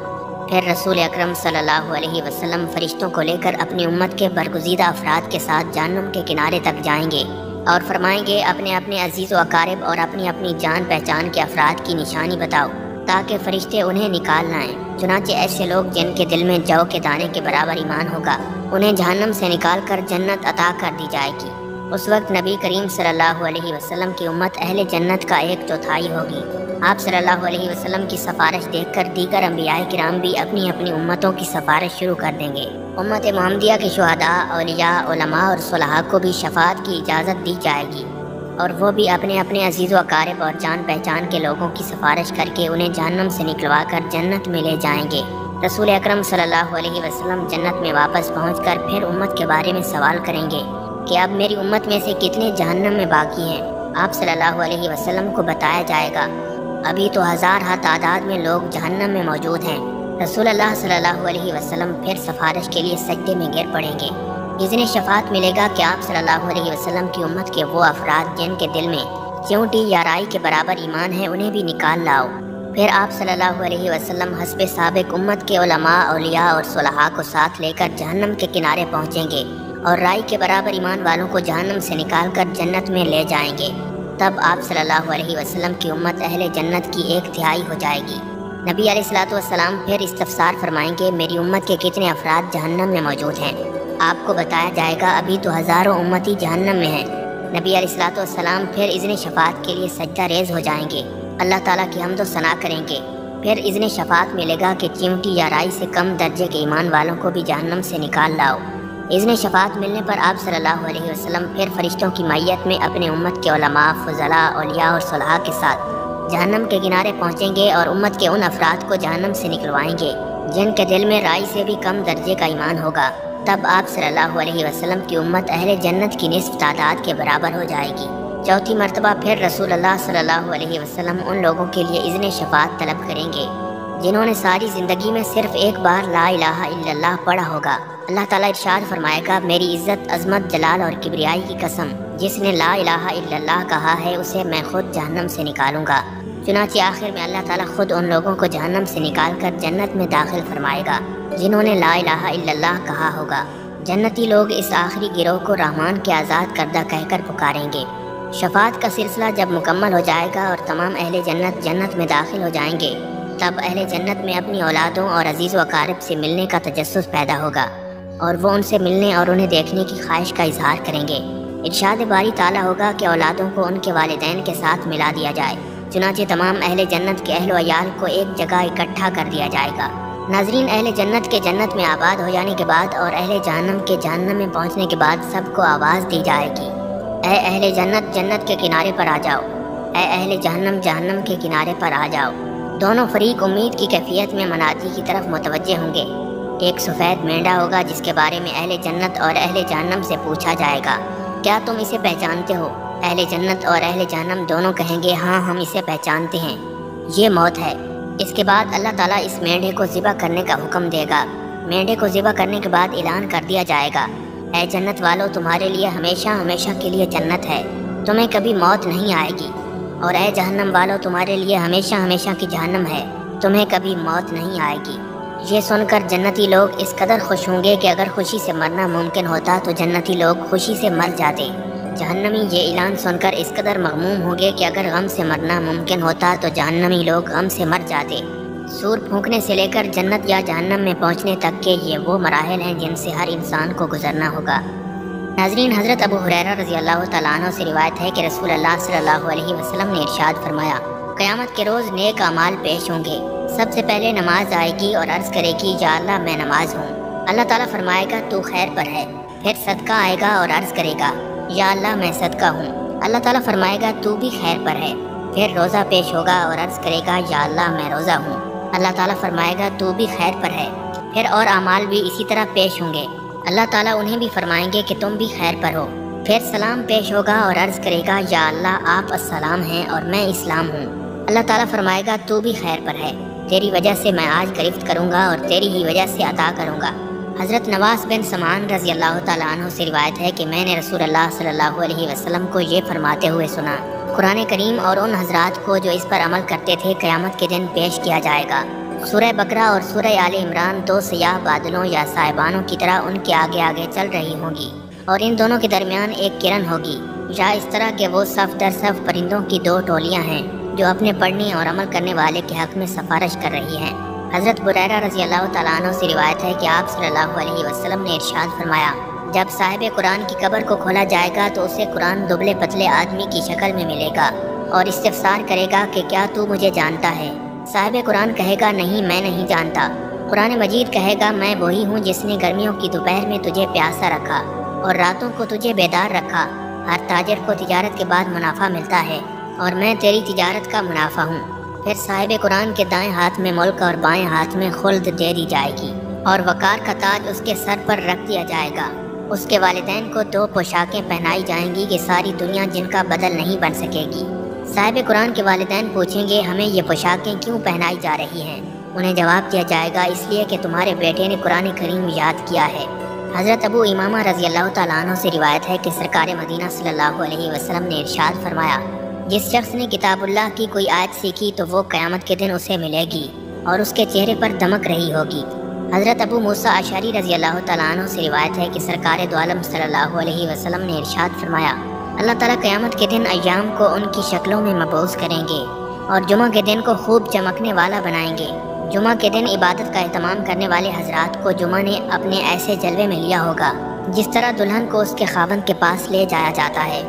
Speaker 1: پھر رسول اکرم صلی اللہ علیہ وسلم فرشتوں کو لے کر اپنی امت کے برگزیدہ افراد کے ساتھ جہنم کے کنارے تک جائیں گے اور فرمائیں گے، اپنے اپنے عزیز و اقارب اور اپنی اپنی جان پہچان کے افراد کی نشانی بتاؤ تاکہ فرشتے انہیں نکال لائیں۔ چنانچہ ایسے لوگ جن کے دل میں جو کے دانے کے برابر ایمان ہوگا انہیں جہنم سے نکال کر جنت عطا کر دی جائے گی۔ اس وقت نبی کریم صلی اللہ علیہ وسلم کی امت اہل جنت کا 1/4 ہوگی۔ آپ صلی اللہ علیہ وسلم کی سفارش دیکھ کر دیگر انبیاء کرام بھی اپنی اپنی امتوں کی سفارش شروع کر دیں گے۔ امت محمدیہ کے شہداء، اولیاء، علماء اور صلحاء کو بھی شفاعت کی اجازت دی جائے گی، اور وہ بھی اپنے اپنے عزیز و اقارب اور جان پہچان کے لوگوں کی سفارش کر کے انہیں جہنم سے نکلوا کر جنت میں لے جائیں گے۔ رسول اکرم صلی اللہ علیہ وسلم جنت میں واپس پہنچ کر پھر امت کے بارے میں سوال کریں گے کہ اب میری امت میں سے کتنے جہنم میں باقی ہیں۔ آپ صلی اللہ علیہ وسلم کو بتایا جائے گا ابھی تو ہزارہ تعداد میں لوگ جہنم میں موجود ہیں۔ رسول اللہ صلی اللہ علیہ وسلم پھر سفارش کے لیے سجدے میں گر پڑیں گے۔ اذن شفاعت ملے گا کہ آپ صلی اللہ علیہ وسلم کی امت کے وہ افراد جن کے دل میں چیونٹی یا رائی کے برابر ایمان ہے انہیں بھی نکال لاؤ۔ پھر آپ صلی اللہ علیہ وسلم حسب سابق امت کے علماء، اولیاء اور صلحاء کو ساتھ لے کر جہنم کے کنارے پہنچیں گے اور رائی کے برابر ایمان والوں کو جہنم سے نکال کر جنت میں لے جائیں گے۔ تب آپ صلی اللہ علیہ وسلم کی امت اہل جنت کی 1/3 ہو جائے گی۔ نبی علیہ الصلوۃ والسلام پھر استفسار فرمائیں گے میری امت کے کتنے افراد جہنم میں موجود ہیں؟ آپ کو بتایا جائے گا ابھی تو ہزاروں امتی جہنم میں ہیں۔ نبی علیہ الصلوۃ والسلام پھر اذن شفاعت کے لیے سجدہ ریز ہو جائیں گے، اللہ تعالیٰ کی حمد و ثنا کریں گے۔ پھر اذن شفاعت ملے گا کہ چیونٹی یا رائی سے کم درجے کے ایمان والوں کو بھی جہنم سے نکال لاؤ۔ اذن شفاعت ملنے پر آپ صلی اللہ علیہ وسلم پھر فرشتوں کی معیت میں اپنے امت کے علماء، فضلاء، اولیاء اور صلحاء کے ساتھ جہنم کے کنارے پہنچیں گے اور امت کے ان افراد کو جہنم سے نکلوائیں گے جن کے دل میں رائی سے بھی کم درجے کا ایمان ہوگا۔ تب آپ صلی اللہ علیہ وسلم کی امت اہل جنت کی نصف تعداد کے برابر ہو جائے گی۔ چوتھی مرتبہ پھر رسول اللہ صلی اللہ علیہ وسلم ان لوگوں کے لیے اذن شفاعت طلب کریں گے جنہوں نے ساری زندگی میں صرف ایک بار لا الہ الا اللہ پڑھا ہوگا۔ اللہ تعالیٰ ارشاد فرمائے گا میری عزت، عظمت، جلال اور کبریائی کی قسم، جس نے لا الہ الا اللہ کہا ہے اسے میں خود جہنم سے نکالوں گا۔ چنانچہ آخر میں اللہ تعالیٰ خود ان لوگوں کو جہنم سے نکال کر جنت میں داخل فرمائے گا جنہوں نے لا الہ الا اللہ کہا ہوگا۔ جنتی لوگ اس آخری گروہ کو رحمان کے آزاد کردہ کہہ کر پکاریں گے۔ شفاعت کا سلسلہ جب مکمل ہو جائے گا اور تمام اہل جنت جنت میں داخل ہو جائیں گے، تب اہل جنت میں اپنی اولادوں اور عزیز و اقارب سے ملنے کا تجسس پیدا ہوگا اور وہ ان سے ملنے اور انہیں دیکھنے کی خواہش کا اظہار کریں گے۔ ارشاد باری تعالیٰ ہوگا کہ اولادوں کو ان کے والدین کے ساتھ ملا دیا جائے۔ چنانچہ تمام اہل جنت کے اہل و عیال کو ایک جگہ اکٹھا کر دیا جائے گا۔ ناظرین، اہل جنت کے جنت میں آباد ہو جانے کے بعد اور اہل جہنم کے جہنم میں پہنچنے کے بعد سب کو آواز دی جائے گی، اے اہل جنت جنت کے کنارے پر آ جاؤ، اے اہل جہنم جہنم کے کنارے پر آ جاؤ۔ دونوں فریق امید کی کیفیت میں منادی کی طرف متوجہ ہوں گے۔ ایک سفید مینڈا ہوگا جس کے بارے میں اہل جنت اور اہل جہنم سے پوچھا جائے گا کیا تم اسے پہچانتے ہو؟ اہل جنت اور اہل جہنم دونوں کہیں گے ہاں ہم اسے پہچانتے ہیں، یہ موت ہے۔ اس کے بعد اللہ تعالیٰ اس مینڈے کو ذبح کرنے کا حکم دے گا۔ مینڈے کو ذبح کرنے کے بعد اعلان کر دیا جائے گا، اے جنت والو تمہارے لیے ہمیشہ ہمیشہ کے لیے جنت ہے، تمہیں کبھی موت نہیں آئے گی، اور اے جہنم والو تمہارے لیے ہمیشہ ہمیشہ کی جہنم ہے، تمہیں کبھی موت نہیں آئے گی۔ یہ سن کر جنتی لوگ اس قدر خوش ہوں گے کہ اگر خوشی سے مرنا ممکن ہوتا تو جنتی لوگ خوشی سے مر جاتے۔ جہنمی یہ اعلان سن کر اس قدر مغموم ہوں گے کہ اگر غم سے مرنا ممکن ہوتا تو جہنمی لوگ غم سے مر جاتے۔ سور پھونکنے سے لے کر جنت یا جہنم میں پہنچنے تک کے یہ وہ مراحل ہیں جن سے ہر انسان کو گزرنا ہوگا۔ ناظرین، حضرت ابو ہریرہ رضی اللہ تعالیٰ عنہ سے روایت ہے کہ رسول اللہ صلی اللہ علیہ وسلم نے ارشاد فرمایا، قیامت کے روز نیک اعمال پیش ہوں گے۔ سب سے پہلے نماز آئے گی اور عرض کرے گی یا اللہ میں نماز ہوں۔ اللہ تعالیٰ فرمائے گا تو خیر پر ہے۔ پھر صدقہ آئے گا اور عرض کرے گا یا اللہ میں صدقہ ہوں۔ اللہ تعالیٰ فرمائے گا تو بھی خیر پر ہے۔ پھر روزہ پیش ہوگا اور عرض کرے گا یا اللہ میں روزہ ہوں۔ اللہ تعالیٰ فرمائے گا تو بھی خیر پر ہے۔ پھر اور اعمال بھی اسی طرح پیش ہوں گے۔ اللہ تعالیٰ انہیں بھی فرمائیں گے کہ تم بھی خیر پر ہو۔ پھر سلام پیش ہوگا اور عرض کرے گا یا اللہ آپ السلام ہیں اور میں اسلام ہوں۔ اللہ تعالیٰ فرمائے گا تو بھی خیر پر ہے، تیری وجہ سے میں آج گرفت کروں گا اور تیری ہی وجہ سے عطا کروں گا۔ حضرت نواس بن سمان رضی اللہ تعالیٰ عنہ سے روایت ہے کہ میں نے رسول اللہ صلی اللہ علیہ وسلم کو یہ فرماتے ہوئے سنا، قرآن کریم اور ان حضرات کو جو اس پر عمل کرتے تھے قیامت کے دن پیش کیا جائے گا۔ سورہ بقرہ اور سورہ آل عمران دو سیاہ بادلوں یا صاحبانوں کی طرح ان کے آگے آگے چل رہی ہوں گی، اور ان دونوں کے درمیان ایک کرن ہوگی، یا اس طرح کہ وہ صف در صف پرندوں کی دو ٹولیاں ہیں جو اپنے پڑھنے اور عمل کرنے والے کے حق میں سفارش کر رہی ہیں۔ حضرت بریرہ رضی اللہ تعالیٰ عنہ سے روایت ہے کہ آپ صلی اللہ علیہ وسلم نے ارشاد فرمایا، جب صاحب قرآن کی قبر کو کھولا جائے گا تو اسے قرآن دبلے پتلے آدمی کی شکل میں ملے گا اور استفسار کرے گا کہ کیا تو مجھے جانتا ہے؟ صاحب قرآن کہے گا، نہیں میں نہیں جانتا۔ قرآن مجید کہے گا، میں وہی ہوں جس نے گرمیوں کی دوپہر میں تجھے پیاسا رکھا اور راتوں کو تجھے بیدار رکھا۔ ہر تاجر کو تجارت کے بعد منافع ملتا ہے اور میں تیری تجارت کا منافع ہوں۔ پھر صاحب قرآن کے دائیں ہاتھ میں ملک اور بائیں ہاتھ میں خلد دے دی جائے گی اور وقار کا تاج اس کے سر پر رکھ دیا جائے گا۔ اس کے والدین کو 2 پوشاکیں پہنائی جائیں گی کہ ساری دنیا جن کا بدل نہیں بن سکے گی۔ صاحب قرآن کے والدین پوچھیں گے، ہمیں یہ پوشاکیں کیوں پہنائی جا رہی ہیں؟ انہیں جواب دیا جائے گا، اس لیے کہ تمہارے بیٹے نے قرآن کریم یاد کیا ہے۔ حضرت ابو امامہ رضی اللہ تعالیٰ عنہ سے روایت ہے کہ سرکار مدینہ صلی اللہ علیہ وسلم نے ارشاد فرمایا، جس شخص نے کتاب اللہ کی کوئی آیت سیکھی تو وہ قیامت کے دن اسے ملے گی اور اس کے چہرے پر دمک رہی ہوگی۔ حضرت ابو موسیٰ اشعری رضی اللہ تعالیٰ عنہ سے روایت ہے کہ سرکار دو عالم صلی اللہ علیہ وسلم نے ارشاد فرمایا، اللہ تعالیٰ قیامت کے دن ایام کو ان کی شکلوں میں مبعوث کریں گے اور جمعہ کے دن کو خوب چمکنے والا بنائیں گے۔ جمعہ کے دن عبادت کا اہتمام کرنے والے حضرات کو جمعہ نے اپنے ایسے جلوے میں لیا ہوگا جس طرح دلہن کو اس کے خاوند کے پاس لے جایا جاتا ہے۔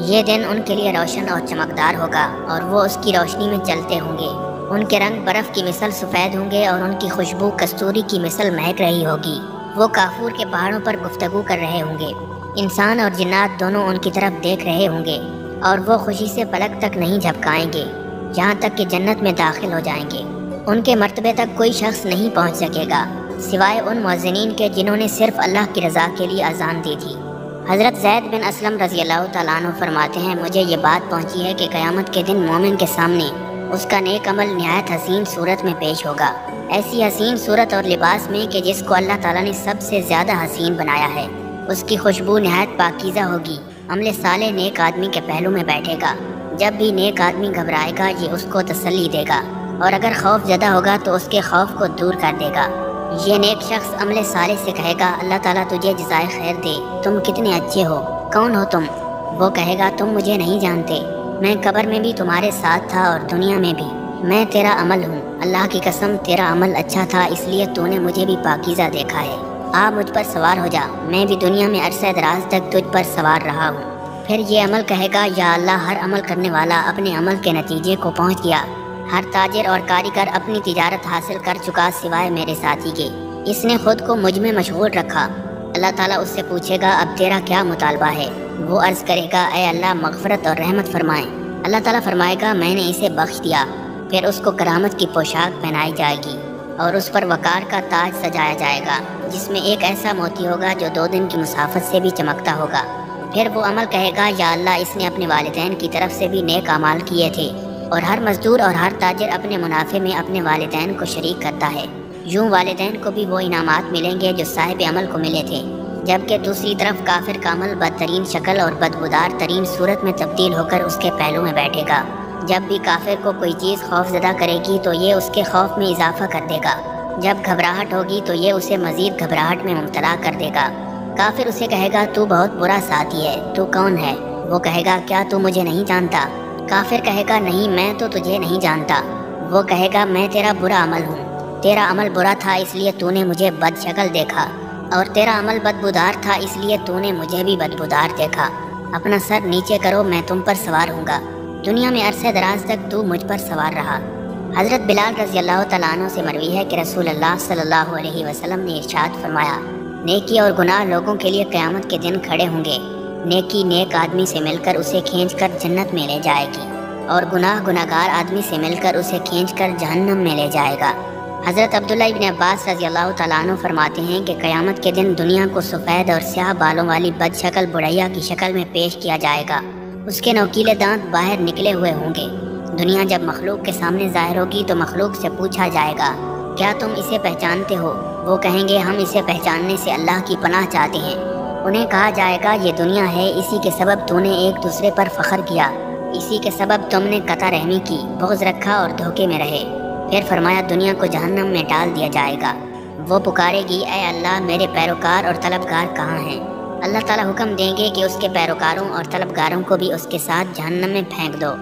Speaker 1: یہ دن ان کے لیے روشن اور چمکدار ہوگا اور وہ اس کی روشنی میں چلتے ہوں گے۔ ان کے رنگ برف کی مثل سفید ہوں گے اور ان کی خوشبو کستوری کی مثل مہک رہی ہوگی۔ وہ کافور کے پہاڑوں پر گفتگو کر رہے ہوں گے۔ انسان اور جنات دونوں ان کی طرف دیکھ رہے ہوں گے اور وہ خوشی سے پلک تک نہیں جھپکائیں گے جہاں تک کہ جنت میں داخل ہو جائیں گے۔ ان کے مرتبے تک کوئی شخص نہیں پہنچ سکے گا سوائے ان مؤذنین کے جنہوں نے صرف اللہ کی رضا کے لیے اذان دی تھی۔ حضرت زید بن اسلم رضی اللہ تعالیٰ عنہ فرماتے ہیں، مجھے یہ بات پہنچی ہے کہ قیامت کے دن مومن کے سامنے اس کا نیک عمل نہایت حسین صورت میں پیش ہوگا، ایسی حسین صورت اور لباس میں کہ جس کو اللہ تعالیٰ نے سب سے زیادہ حسین بنایا ہے۔ اس کی خوشبو نہایت پاکیزہ ہوگی۔ عمل صالح نیک آدمی کے پہلو میں بیٹھے گا۔ جب بھی نیک آدمی گھبرائے گا یہ اس کو تسلی دے گا اور اگر خوف زدہ ہوگا تو اس کے خوف کو دور کر دے گا۔ یہ نیک شخص عمل صالح سے کہے گا، اللہ تعالیٰ تجھے جزائے خیر دے، تم کتنے اچھے ہو، کون ہو تم؟ وہ کہے گا، تم مجھے نہیں جانتے، میں قبر میں بھی تمہارے ساتھ تھا اور دنیا میں بھی، میں تیرا عمل ہوں، اللہ کی قسم تیرا عمل اچھا تھا اس لیے تو نے مجھے بھی پاکیزہ دیکھا ہے، آ مجھ پر سوار ہو جا، میں بھی دنیا میں عرصہ دراز تک تجھ پر سوار رہا ہوں۔ پھر یہ عمل کہے گا، یا اللہ ہر عمل کرنے والا اپنے عمل کے نتیجے کو پہنچ گیا، ہر تاجر اور کاریگر اپنی تجارت حاصل کر چکا سوائے میرے ساتھی کے، اس نے خود کو مجھ میں مشغول رکھا۔ اللہ تعالیٰ اس سے پوچھے گا، اب تیرا کیا مطالبہ ہے؟ وہ عرض کرے گا، اے اللہ مغفرت اور رحمت فرمائیں۔ اللہ تعالیٰ فرمائے گا، میں نے اسے بخش دیا۔ پھر اس کو کرامت کی پوشاک پہنائی جائے گی اور اس پر وقار کا تاج سجایا جائے گا جس میں ایک ایسا موتی ہوگا جو 2 دن کی مسافت سے بھی چمکتا ہوگا۔ پھر وہ عمل کہے گا، یا اللہ اس نے اپنے والدین کی طرف سے بھی نیک اعمال کیے تھے، اور ہر مزدور اور ہر تاجر اپنے منافع میں اپنے والدین کو شریک کرتا ہے، یوں والدین کو بھی وہ انعامات ملیں گے جو صاحب عمل کو ملے تھے، جبکہ دوسری طرف کافر کا عمل بدترین شکل اور بدبودار ترین صورت میں تبدیل ہو کر اس کے پہلو میں بیٹھے گا۔ جب بھی کافر کو کوئی چیز خوف زدہ کرے گی تو یہ اس کے خوف میں اضافہ کر دے گا، جب گھبراہٹ ہوگی تو یہ اسے مزید گھبراہٹ میں مبتلا کر دے گا۔ کافر اسے کہے گا، تو بہت برا ساتھی ہے، تو کون ہے؟ وہ کہے گا، کیا تو مجھے نہیں جانتا؟ کافر کہے گا، نہیں میں تو تجھے نہیں جانتا۔ وہ کہے گا، میں تیرا برا عمل ہوں، تیرا عمل برا تھا اس لیے تو نے مجھے بد شکل دیکھا، اور تیرا عمل بدبودار تھا اس لیے تو نے مجھے بھی بدبودار دیکھا۔ اپنا سر نیچے کرو، میں تم پر سوار ہوں گا، دنیا میں عرصہ دراز تک تو مجھ پر سوار رہا۔ حضرت بلال رضی اللہ تعالیٰ عنہ سے مروی ہے کہ رسول اللہ صلی اللہ علیہ وسلم نے ارشاد فرمایا، نیکی اور گناہ لوگوں کے لیے قیامت کے دن کھڑے ہوں گے۔ نیکی نیک آدمی سے مل کر اسے کھینچ کر جنت میں لے جائے گی اور گناہ گناہگار آدمی سے مل کر اسے کھینچ کر جہنم میں لے جائے گا۔ حضرت عبداللہ ابن عباس رضی اللہ تعالیٰ عنہ فرماتے ہیں کہ قیامت کے دن دنیا کو سفید اور سیاہ بالوں والی بد شکل بڑھیا کی شکل میں پیش کیا جائے گا، اس کے نوکیلے دانت باہر نکلے ہوئے ہوں گے۔ دنیا جب مخلوق کے سامنے ظاہر ہوگی تو مخلوق سے پوچھا جائے گا، کیا تم اسے پہچانتے ہو؟ وہ کہیں گے، ہم اسے پہچاننے سے اللہ کی پناہ چاہتے ہیں۔ انہیں کہا جائے گا، یہ دنیا ہے، اسی کے سبب تو نے ایک دوسرے پر فخر کیا، اسی کے سبب تم نے قطع رحمی کی، بغض رکھا اور دھوکے میں رہے۔ پھر فرمایا، دنیا کو جہنم میں ڈال دیا جائے گا۔ وہ پکارے گی، اے اللہ میرے پیروکار اور طلبگار کہاں ہیں؟ اللہ تعالیٰ حکم دیں گے کہ اس کے پیروکاروں اور طلبگاروں کو بھی اس کے ساتھ جہنم میں پھینک دو۔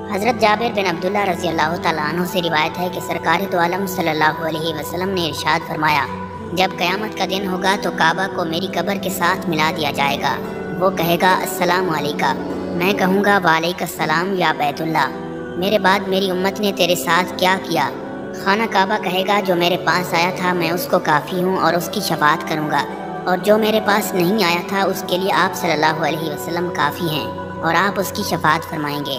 Speaker 1: حضرت جابر بن عبداللہ رضی اللہ تعالیٰ عنہ سے روایت ہے کہ سرکار دو عالم صلی اللہ علیہ وسلم نے ارشاد فرمایا، جب قیامت کا دن ہوگا تو کعبہ کو میری قبر کے ساتھ ملا دیا جائے گا۔ وہ کہے گا السلام علیکہ، میں کہوں گا وعلیکم السلام یا بیت اللہ، میرے بعد میری امت نے تیرے ساتھ کیا کیا؟ خانہ کعبہ کہے گا جو میرے پاس آیا تھا میں اس کو کافی ہوں اور اس کی شفاعت کروں گا، اور جو میرے پاس نہیں آیا تھا اس کے لیے آپ صلی اللہ علیہ وسلم کافی ہیں اور آپ اس کی شفاعت فرمائیں گے۔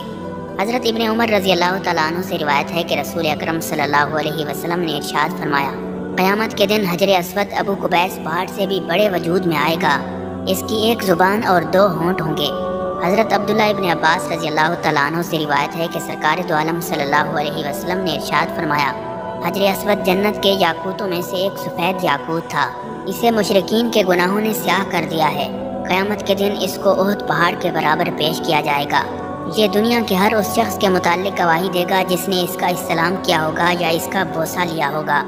Speaker 1: حضرت ابن عمر رضی اللہ تعالیٰ عنہ سے روایت ہے کہ رسول اکرم صلی اللہ علیہ وسلم نے ارشاد فرمایا، قیامت کے دن حجر اسود ابو قبیس پہاڑ سے بھی بڑے وجود میں آئے گا، اس کی ایک زبان اور دو ہونٹ ہوں گے۔ حضرت عبداللہ ابن عباس رضی اللہ تعالیٰ عنہ سے روایت ہے کہ سرکار دو عالم صلی اللہ علیہ وسلم نے ارشاد فرمایا، حجر اسود جنت کے یاقوتوں میں سے ایک سفید یاقوت تھا، اسے مشرکین کے گناہوں نے سیاہ کر دیا ہے، قیامت کے دن اس کو احد پہاڑ کے برابر پیش کیا جائے گا۔ یہ دنیا کے ہر اس شخص کے متعلق گواہی دے گا جس نے اس کا استلام کیا ہوگا یا اس کا بوسہ لیا ہوگا۔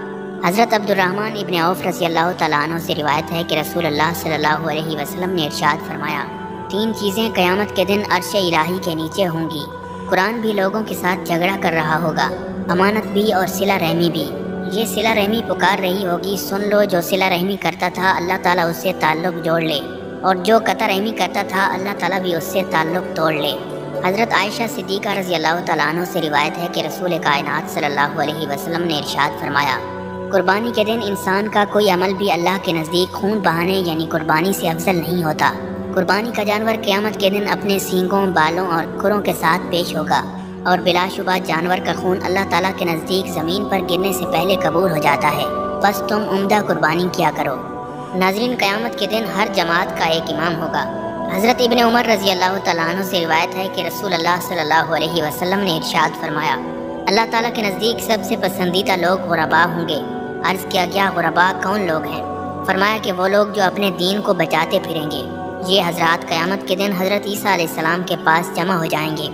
Speaker 1: حضرت عبد الرحمن ابن عوف رضی اللہ تعالیٰ عنہ سے روایت ہے کہ رسول اللہ صلی اللہ علیہ وسلم نے ارشاد فرمایا، 3 چیزیں قیامت کے دن عرش الہی کے نیچے ہوں گی، قرآن بھی لوگوں کے ساتھ جھگڑا کر رہا ہوگا، امانت بھی اور صلہ رحمی بھی۔ یہ صلہ رحمی پکار رہی ہوگی، سن لو، جو صلہ رحمی کرتا تھا اللہ تعالیٰ اس سے تعلق جوڑ لے، اور جو قطع رحمی کرتا تھا اللہ تعالیٰ بھی اس سے تعلق توڑ لے۔ حضرت عائشہ صدیقہ رضی اللہ تعالیٰ عنہ سے روایت ہے کہ رسول کائنات صلی اللہ علیہ وسلم نے ارشاد فرمایا، قربانی کے دن انسان کا کوئی عمل بھی اللہ کے نزدیک خون بہانے یعنی قربانی سے افضل نہیں ہوتا۔ قربانی کا جانور قیامت کے دن اپنے سینگوں، بالوں اور کھروں کے ساتھ پیش ہوگا، اور بلا شبہ جانور کا خون اللہ تعالیٰ کے نزدیک زمین پر گرنے سے پہلے قبول ہو جاتا ہے، بس تم عمدہ قربانی کیا کرو۔ ناظرین، قیامت کے دن ہر جماعت کا ایک امام ہوگا۔ حضرت ابن عمر رضی اللہ تعالیٰ عنہ سے روایت ہے کہ رسول اللہ صلی اللہ علیہ وسلم نے ارشاد فرمایا، اللہ تعالیٰ کے نزدیک سب سے پسندیدہ لوگ غرباء ہوں گے۔ عرض کیا گیا غرباء کون لوگ ہیں؟ فرمایا کہ وہ لوگ جو اپنے دین کو بچاتے پھریں گے۔ یہ حضرات قیامت کے دن حضرت عیسیٰ علیہ السلام کے پاس جمع ہو جائیں گے۔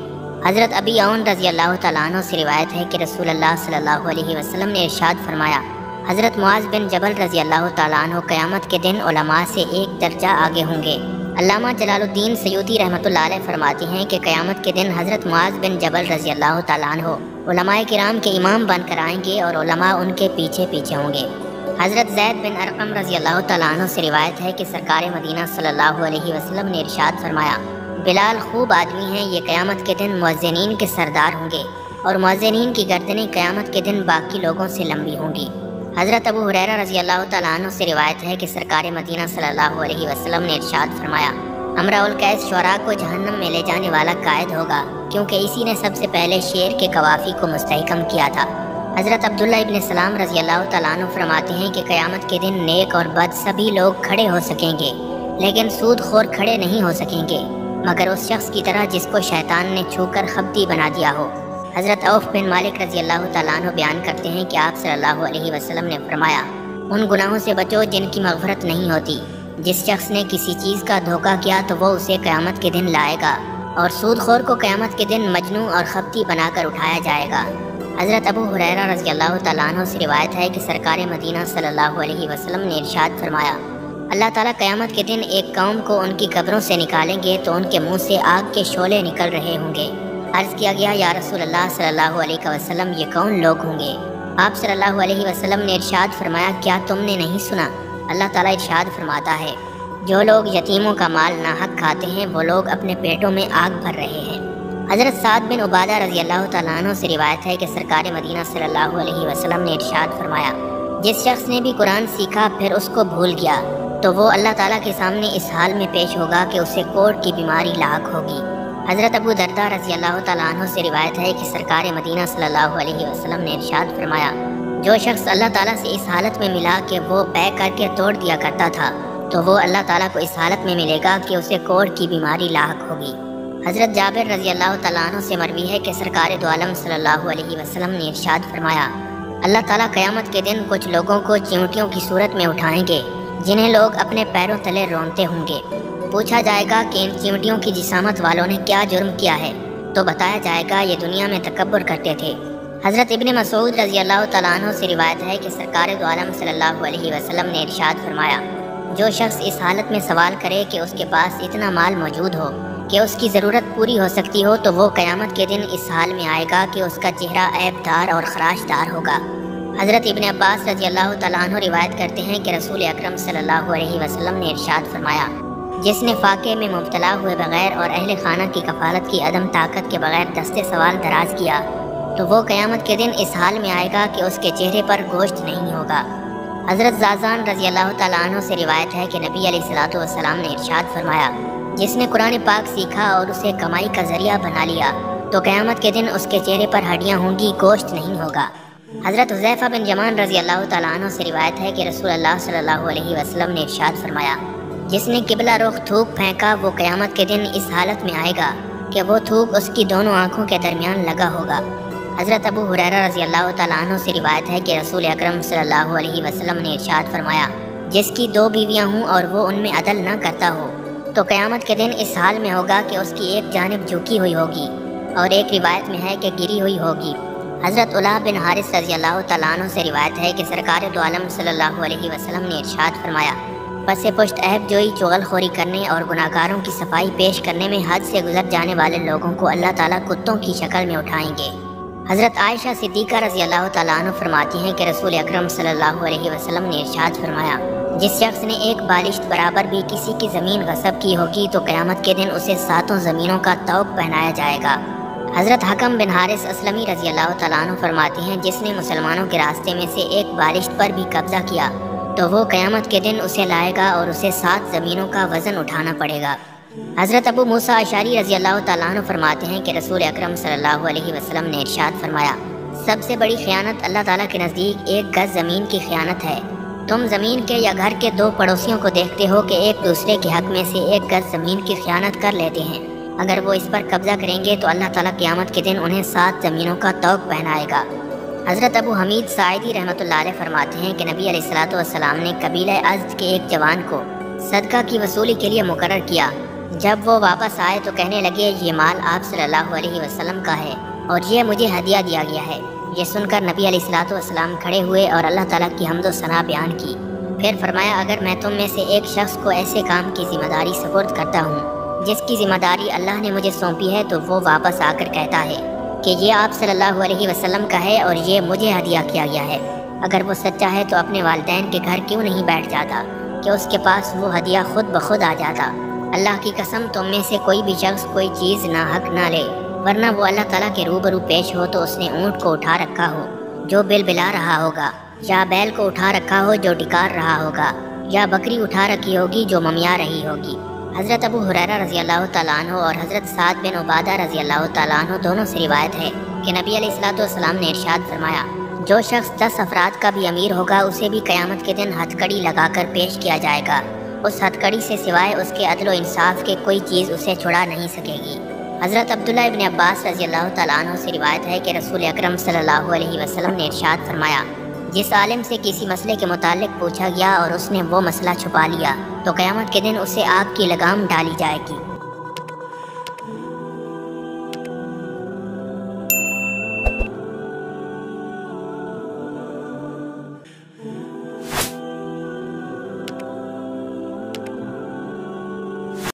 Speaker 1: حضرت ابی عون رضی اللہ تعالیٰ عنہ سے روایت ہے کہ رسول اللہ صلی اللہ علیہ وسلم نے ارشاد فرمایا، حضرت معاذ بن جبل رضی اللہ تعالیٰ عنہ قیامت کے دن علماء سے ایک درجہ آگے ہوں گے۔ علامہ جلال الدین سیوطی رحمۃ اللہ علیہ فرماتے ہیں کہ قیامت کے دن حضرت معاذ بن جبل رضی اللہ تعالیٰ عنہ علماء کرام کے امام بن کر آئیں گے اور علماء ان کے پیچھے پیچھے ہوں گے۔ حضرت زید بن ارقم رضی اللہ تعالیٰ عنہ سے روایت ہے کہ سرکار مدینہ صلی اللہ علیہ وسلم نے ارشاد فرمایا، بلال خوب آدمی ہیں، یہ قیامت کے دن مؤذنین کے سردار ہوں گے، اور مؤذنین کی گردنیں قیامت کے دن باقی لوگوں سے لمبی ہوں گی۔ حضرت ابو ہریرہ رضی اللہ تعالیٰ عنہ سے روایت ہے کہ سرکار مدینہ صلی اللہ علیہ وسلم نے ارشاد فرمایا، امرا القیس شعراء کو جہنم میں لے جانے والا قائد ہوگا، کیونکہ اسی نے سب سے پہلے شعر کے قوافی کو مستحکم کیا تھا۔ حضرت عبداللہ ابن سلام رضی اللہ تعالیٰ عنہ فرماتے ہیں کہ قیامت کے دن نیک اور بد سبھی لوگ کھڑے ہو سکیں گے، لیکن سود خور کھڑے نہیں ہو سکیں گے مگر اس شخص کی طرح جس کو شیطان نے چھو کر خبتی بنا دیا ہو۔ حضرت عوف بن مالک رضی اللہ تعالیٰ عنہ بیان کرتے ہیں کہ آپ صلی اللہ علیہ وسلم نے فرمایا، ان گناہوں سے بچو جن کی مغفرت نہیں ہوتی۔ جس شخص نے کسی چیز کا دھوکہ کیا تو وہ اسے قیامت کے دن لائے گا، اور سود خور کو قیامت کے دن مجنوں اور خبتی بنا کر اٹھایا جائے گا۔ حضرت ابو ہریرہ رضی اللہ تعالیٰ عنہ سے روایت ہے کہ سرکار مدینہ صلی اللہ علیہ وسلم نے ارشاد فرمایا، اللہ تعالیٰ قیامت کے دن ایک قوم کو ان کی قبروں سے نکالیں گے تو ان کے منہ سے آگ کے شعلے نکل رہے ہوں گے۔ عرض کیا گیا، یا رسول اللہ صلی اللہ علیہ وسلم یہ کون لوگ ہوں گے؟ آپ صلی اللہ علیہ وسلم نے ارشاد فرمایا، کیا تم نے نہیں سنا؟ اللہ تعالیٰ ارشاد فرماتا ہے، جو لوگ یتیموں کا مال ناحق کھاتے ہیں وہ لوگ اپنے پیٹوں میں آگ بھر رہے ہیں۔ حضرت سعد بن عبادہ رضی اللہ تعالیٰ عنہ سے روایت ہے کہ سرکار مدینہ صلی اللہ علیہ وسلم نے ارشاد فرمایا، جس شخص نے بھی قرآن سیکھا پھر اس کو بھول گیا تو وہ اللہ تعالیٰ کے سامنے اس حال میں پیش ہوگا کہ اسے کوڑ کی بیماری لاحق ہوگی۔ حضرت ابو درداء رضی اللہ تعالیٰ عنہ سے روایت ہے کہ سرکار مدینہ صلی اللہ علیہ وسلم نے ارشاد فرمایا، جو شخص اللہ تعالیٰ سے اس حالت میں ملا کہ وہ بے کر کے توڑ دیا کرتا تھا تو وہ اللہ تعالیٰ کو اس حالت میں ملے گا کہ اسے کوڑ کی بیماری لاحق ہوگی۔ حضرت جابر رضی اللہ تعالیٰ عنہ سے مروی ہے کہ سرکار دو عالم صلی اللہ علیہ وسلم نے ارشاد فرمایا، اللہ تعالیٰ قیامت کے دن کچھ لوگوں کو چیونٹیوں کی صورت میں اٹھائیں گے جنہیں لوگ اپنے پیروں تلے رونتے ہوں گے۔ پوچھا جائے گا کہ ان چیونٹیوں کی جسامت والوں نے کیا جرم کیا ہے، تو بتایا جائے گا یہ دنیا میں تکبر کرتے تھے۔ حضرت ابن مسعود رضی اللہ تعالیٰ عنہ سے روایت ہے کہ سرکار دو عالم صلی اللہ علیہ وسلم نے ارشاد فرمایا، جو شخص اس حالت میں سوال کرے کہ اس کے پاس اتنا مال موجود ہو کہ اس کی ضرورت پوری ہو سکتی ہو تو وہ قیامت کے دن اس حال میں آئے گا کہ اس کا چہرہ عیب دار اور خراش دار ہوگا۔ حضرت ابن عباس رضی اللہ تعالیٰ عنہ روایت کرتے ہیں کہ رسول اکرم صلی اللہ علیہ وسلم نے ارشاد فرمایا، جس نے فاقے میں مبتلا ہوئے بغیر اور اہل خانہ کی کفالت کی عدم طاقت کے بغیر دستے سوال دراز کیا تو وہ قیامت کے دن اس حال میں آئے گا کہ اس کے چہرے پر گوشت نہیں ہوگا۔ حضرت زازان رضی اللہ تعالیٰ عنہ سے روایت ہے کہ نبی علیہ الصلوۃ والسلام نے ارشاد فرمایا، جس نے قرآن پاک سیکھا اور اسے کمائی کا ذریعہ بنا لیا تو قیامت کے دن اس کے چہرے پر ہڈیاں ہوں گی، گوشت نہیں ہوگا۔ حضرت حذیفہ بن یمان رضی اللہ تعالیٰ عنہ سے روایت ہے کہ رسول اللہ صلی اللہ علیہ وسلم نے ارشاد فرمایا، جس نے قبلہ رخ تھوک پھینکا وہ قیامت کے دن اس حالت میں آئے گا کہ وہ تھوک اس کی دونوں آنکھوں کے درمیان لگا ہوگا۔ حضرت ابو ہریرہ رضی اللہ تعالیٰ عنہ سے روایت ہے کہ رسول اکرم صلی اللہ علیہ وسلم نے ارشاد فرمایا، جس کی 2 بیویاں ہوں اور وہ ان میں عدل نہ کرتا ہو تو قیامت کے دن اس حال میں ہوگا کہ اس کی ایک جانب جھکی ہوئی ہوگی اور ایک روایت میں ہے کہ گری ہوئی ہوگی۔ حضرت علا بن حارث رضی اللہ تعالیٰ عنہ سے روایت ہے کہ سرکار دو عالم صلی اللہ علیہ وسلم نے ارشاد فرمایا، پس پشت عیب جوئی، چغل خوری کرنے اور گناہگاروں کی صفائی پیش کرنے میں حد سے گزر جانے والے لوگوں کو اللہ تعالیٰ کتوں کی شکل میں اٹھائیں گے۔ حضرت عائشہ صدیقہ رضی اللہ تعالیٰ عنہ فرماتی ہیں کہ رسول اکرم صلی اللہ علیہ وسلم نے ارشاد فرمایا، جس شخص نے ایک بالشت برابر بھی کسی کی زمین غصب کی ہوگی تو قیامت کے دن اسے 7 زمینوں کا طوق پہنایا جائے گا۔ حضرت حکم بن حارث اسلمی رضی اللہ تعالیٰ عنہ فرماتے ہیں، جس نے مسلمانوں کے راستے میں سے ایک بالشت پر بھی قبضہ کیا تو وہ قیامت کے دن اسے لائے گا اور اسے 7 زمینوں کا وزن اٹھانا پڑے گا۔ حضرت ابو موسیٰ اشعری رضی اللہ تعالیٰ عنہ فرماتے ہیں کہ رسول اکرم صلی اللہ علیہ وسلم نے ارشاد فرمایا، سب سے بڑی خیانت اللہ تعالیٰ کے نزدیک 1 گز زمین کی خیانت ہے۔ تم زمین کے یا گھر کے 2 پڑوسیوں کو دیکھتے ہو کہ ایک دوسرے کے حق میں سے 1 گز زمین کی خیانت کر لیتے ہیں، اگر وہ اس پر قبضہ کریں گے تو اللہ تعالیٰ قیامت کے دن انہیں 7 زمینوں کا طوق پہنائے گا۔ حضرت ابو حمید ساعدی رحمۃ اللہ علیہ فرماتے ہیں کہ نبی علیہ الصلوۃ والسلام نے قبیلہ ازد کے ایک جوان کو صدقہ کی وصولی کے لیے مقرر کیا۔ جب وہ واپس آئے تو کہنے لگے، یہ مال آپ صلی اللہ علیہ وسلم کا ہے اور یہ مجھے ہدیہ دیا گیا ہے۔ یہ سن کر نبی علیہ الصلوۃ والسلام کھڑے ہوئے اور اللہ تعالیٰ کی حمد و ثنا بیان کی، پھر فرمایا، اگر میں تم میں سے ایک شخص کو ایسے کام کی ذمہ داری سپرد کرتا ہوں جس کی ذمہ داری اللہ نے مجھے سونپی ہے تو وہ واپس آ کر کہتا ہے کہ یہ آپ صلی اللہ علیہ وسلم کا ہے اور یہ مجھے ہدیہ کیا گیا ہے، اگر وہ سچا ہے تو اپنے والدین کے گھر کیوں نہیں بیٹھ جاتا کہ اس کے پاس وہ ہدیہ خود بخود آ جاتا۔ اللہ کی قسم تم میں سے کوئی بھی شخص کوئی چیز ناحق نہ لے، ورنہ وہ اللہ تعالیٰ کے روبرو پیش ہو تو اس نے اونٹ کو اٹھا رکھا ہو جو بل بلا رہا ہوگا، یا بیل کو اٹھا رکھا ہو جو ڈکار رہا ہوگا، یا بکری اٹھا رکھی ہوگی جو ممیا رہی ہوگی۔ حضرت ابو ہریرہ رضی اللہ تعالیٰ عنہ اور حضرت سعد بن عبادہ رضی اللہ تعالیٰ عنہ دونوں سے روایت ہے کہ نبی علیہ الصلوۃ والسلام نے ارشاد فرمایا، جو شخص 10 افراد کا بھی امیر ہوگا اسے بھی قیامت کے دن ہتھ کڑی لگا کر پیش کیا جائے گا، اس ہتھ کڑی سے سوائے اس کے عدل و انصاف کے کوئی چیز اسے چھڑا نہیں سکے گی۔ حضرت عبداللہ ابن عباس رضی اللہ تعالیٰ عنہ سے روایت ہے کہ رسول اکرم صلی اللہ علیہ وسلم نے ارشاد فرمایا، جس عالم سے کسی مسئلے کے متعلق پوچھا گیا اور اس نے وہ مسئلہ چھپا لیا تو قیامت کے دن اسے آگ کی لگام ڈالی جائے گی۔